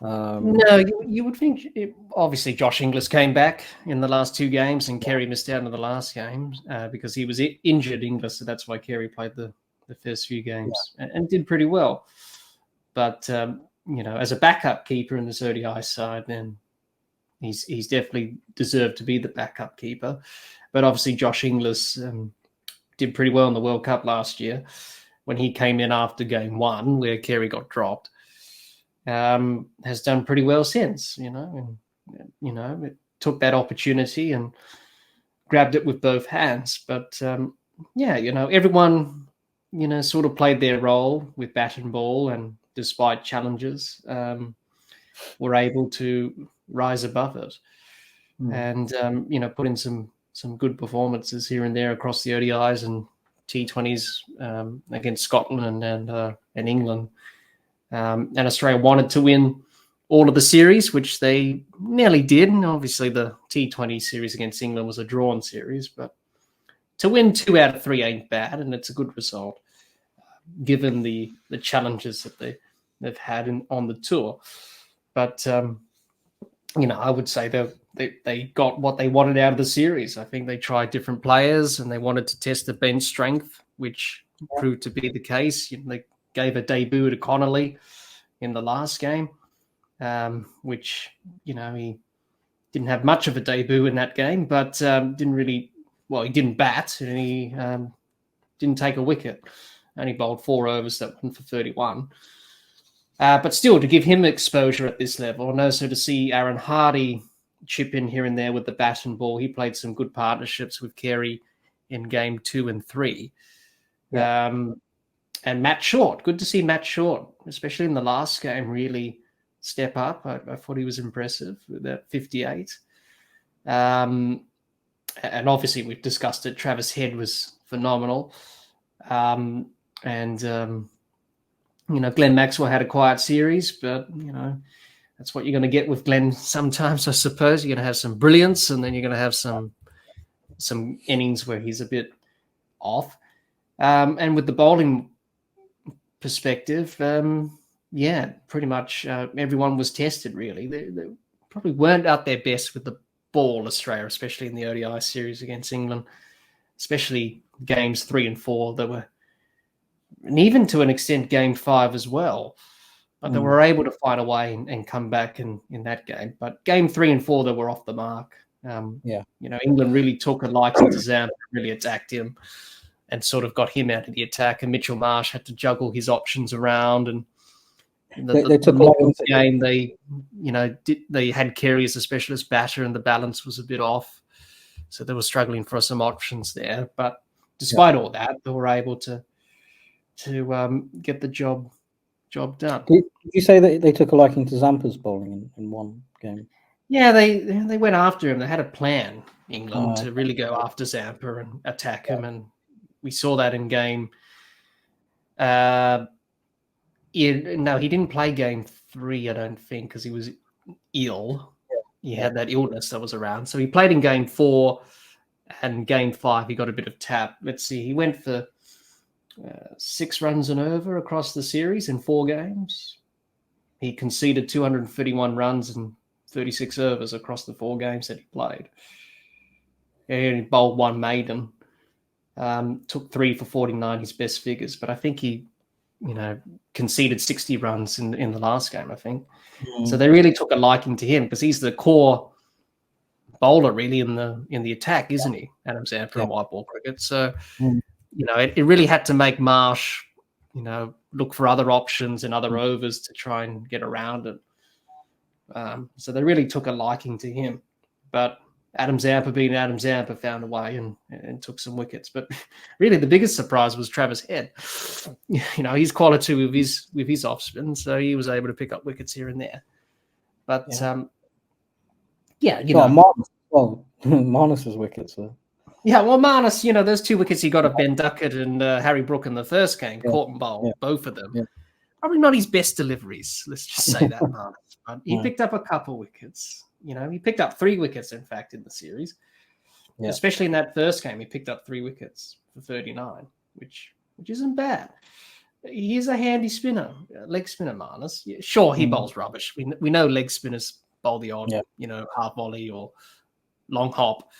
No, you would think. Obviously, Josh Inglis came back in the last 2 games, and Kerry missed out in the last game because he was injured. Inglis, so that's why Kerry played the first few games and did pretty well. But as a backup keeper in this ODI side, then he's definitely deserved to be the backup keeper. But obviously, Josh Inglis did pretty well in the World Cup last year when he came in after game 1, where Kerry got dropped. Has done pretty well since, and it took that opportunity and grabbed it with both hands. But everyone, sort of played their role with bat and ball, and despite challenges, were able to rise above it, and put in some good performances here and there across the ODIs and T20s against Scotland and England. And Australia wanted to win all of the series, which they nearly did. And obviously, the T20 series against England was a drawn series, but to win 2 out of 3 ain't bad, and it's a good result given the challenges that they've had on the tour. But I would say they got what they wanted out of the series. I think they tried different players, and they wanted to test the bench strength, which proved to be the case. They gave a debut to Connolly in the last game, which, he didn't have much of a debut in that game, but he didn't bat, and he didn't take a wicket. Only bowled 4 overs that went for 31. But still, to give him exposure at this level, and also to see Aaron Hardy chip in here and there with the bat and ball. He played some good partnerships with Kerry in game 2 and 3. And Matt Short, good to see Matt Short, especially in the last game, really step up. I thought he was impressive with that 58. And obviously, we've discussed it. Travis Head was phenomenal. Glenn Maxwell had a quiet series, but, that's what you're going to get with Glenn sometimes, I suppose. You're going to have some brilliance, and then you're going to have some innings where he's a bit off. And with the bowling perspective, pretty much everyone was tested, really. They probably weren't at their best with the ball, Australia, especially in the ODI series against England, especially games 3 and 4. And even to an extent, game 5 as well. But they were able to find a way and come back in that game. But game 3 and 4, they were off the mark. England really took a liking to Zampa, really attacked him, and sort of got him out of the attack. And Mitchell Marsh had to juggle his options around. And they took the game. They had Kerry as a specialist batter, and the balance was a bit off. So they were struggling for some options there. But despite all that, they were able to get the job done. Did you say that they took a liking to Zampa's bowling in one game? Yeah, they went after him. They had a plan, England, to really go after Zampa and attack him, and we saw that in game. He didn't play game 3, I don't think, because he was ill. He had that illness that was around. So he played in game 4, and game 5 he got a bit of tap. Let's see, he went for 6 runs and over across the series in 4 games. He conceded 231 runs and 36 overs across the 4 games that he played. He only bowled 1 maiden. Took 3 for 49, his best figures. But I think he, conceded 60 runs in the last game, I think. So they really took a liking to him because he's the core bowler really in the attack, isn't he? Adam Zampa in white ball cricket. So it really had to make Marsh, look for other options and other overs to try and get around it. So they really took a liking to him. But Adam Zampa, being Adam Zampa, found a way and took some wickets. But really, the biggest surprise was Travis Head. His quality with his off spin, so he was able to pick up wickets here and there. But Mark as well. Marnus's wickets were. Yeah, well, Marnus, those 2 wickets he got of Ben Duckett and Harry Brook in the first game, caught and bowled, both of them. Yeah. Probably not his best deliveries, let's just say that, Marnus. But he picked up a couple wickets. He picked up 3 wickets, in fact, in the series. Yeah. Especially in that first game, he picked up 3 wickets for 39, which isn't bad. He's a handy spinner, leg spinner, Marnus. Sure, he bowls rubbish. We know leg spinners bowl the odd, half volley or long hop.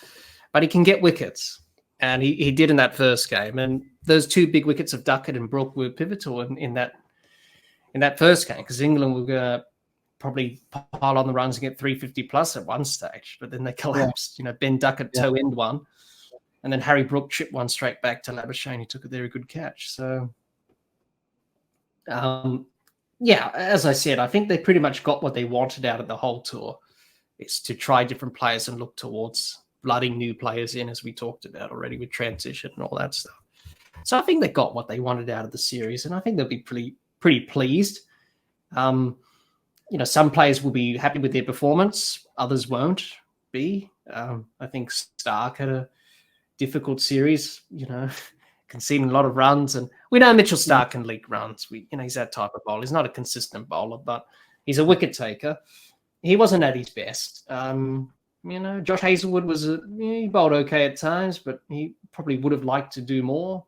But he can get wickets, and he did in that first game. And those 2 big wickets of Duckett and Brook were pivotal in that first game, because England were going to probably pile on the runs and get 350 plus at one stage, but then they collapsed. Ben Duckett toe end one, and then Harry Brook chipped one straight back to Labuschagne, who took a very good catch. So, as I said, I think they pretty much got what they wanted out of the whole tour, is to try different players and look towards blooding new players in, as we talked about already with transition and all that stuff. So I think they got what they wanted out of the series, and I think they'll be pretty pleased. Some players will be happy with their performance, others won't be. I think Stark had a difficult series, conceding a lot of runs, and we know Mitchell Stark can leak runs. He's that type of bowler. He's not a consistent bowler, but he's a wicket taker. He wasn't at his best. Josh Hazlewood he bowled okay at times, but he probably would have liked to do more.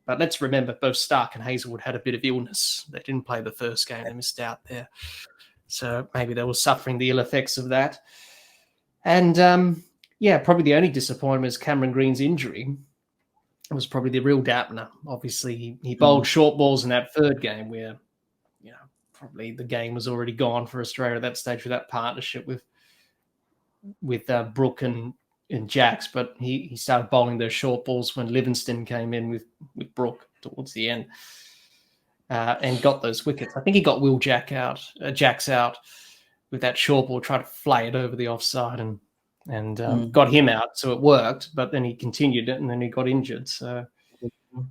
But let's remember, both Stark and Hazlewood had a bit of illness. They didn't play the first game. They missed out there. So maybe they were suffering the ill effects of that. And, probably the only disappointment is Cameron Green's injury. It was probably the real dampener. Obviously, he bowled short balls in that third game where, probably the game was already gone for Australia at that stage with that partnership with Brook and Jacks, but he started bowling those short balls when Livingston came in with Brook towards the end and got those wickets. I think he got Jacks out with that short ball, tried to flay it over the offside and got him out, so it worked, but then he continued it and then he got injured. So I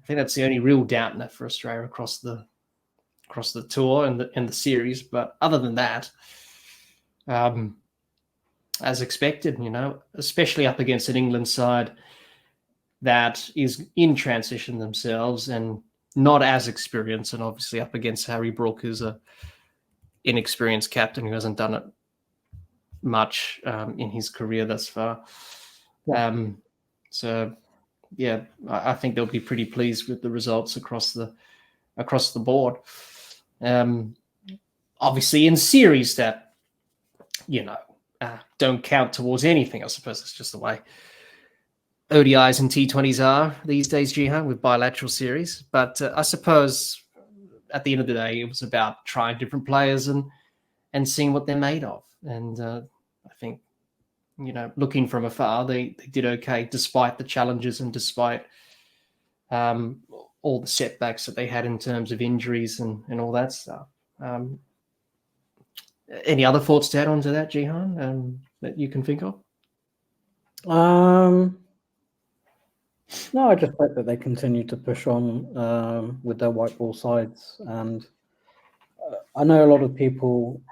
think that's the only real dampener for Australia across the tour and the series. But other than that, as expected, especially up against an England side that is in transition themselves and not as experienced, and obviously up against Harry Brook, who's a inexperienced captain who hasn't done it much in his career thus far. I think they'll be pretty pleased with the results across the board. Obviously, in series that don't count towards anything. I suppose it's just the way ODIs and T20s are these days, Jehan, with bilateral series. But I suppose at the end of the day, it was about trying different players and seeing what they're made of. And I think, looking from afar, they did okay despite the challenges and despite all the setbacks that they had in terms of injuries and all that stuff. Any other thoughts to add on to that, Jehan, that you can think of? No, I just hope that they continue to push on with their white ball sides. And I know a lot of people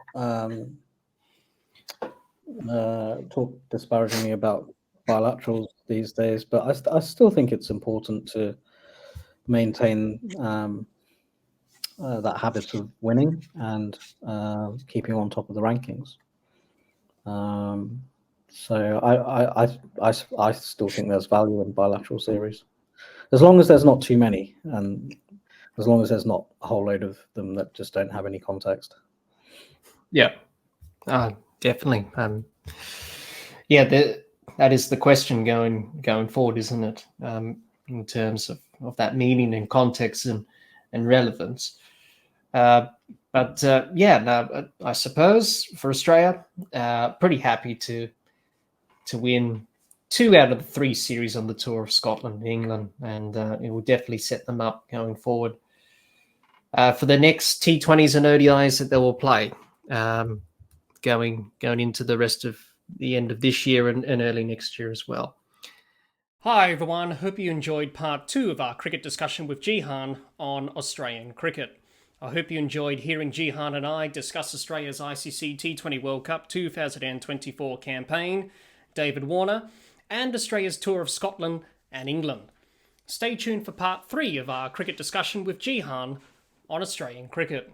talk disparagingly about bilaterals these days, but I still think it's important to maintain that habit of winning and keeping on top of the rankings. So I still think there's value in bilateral series, as long as there's not too many, and as long as there's not a whole load of them that just don't have any context. Yeah, definitely. That is the question going forward, isn't it? In terms of that meaning and context and relevance. I suppose for Australia, pretty happy to win 2 out of the 3 series on the tour of Scotland and England, and it will definitely set them up going forward for the next T20s and ODIs that they will play going into the rest of the end of this year and early next year as well. Hi everyone, hope you enjoyed part 2 of our cricket discussion with Jehan on Australian cricket. I hope you enjoyed hearing Jehan and I discuss Australia's ICC T20 World Cup 2024 campaign, David Warner, and Australia's tour of Scotland and England. Stay tuned for part 3 of our cricket discussion with Jehan on Australian cricket.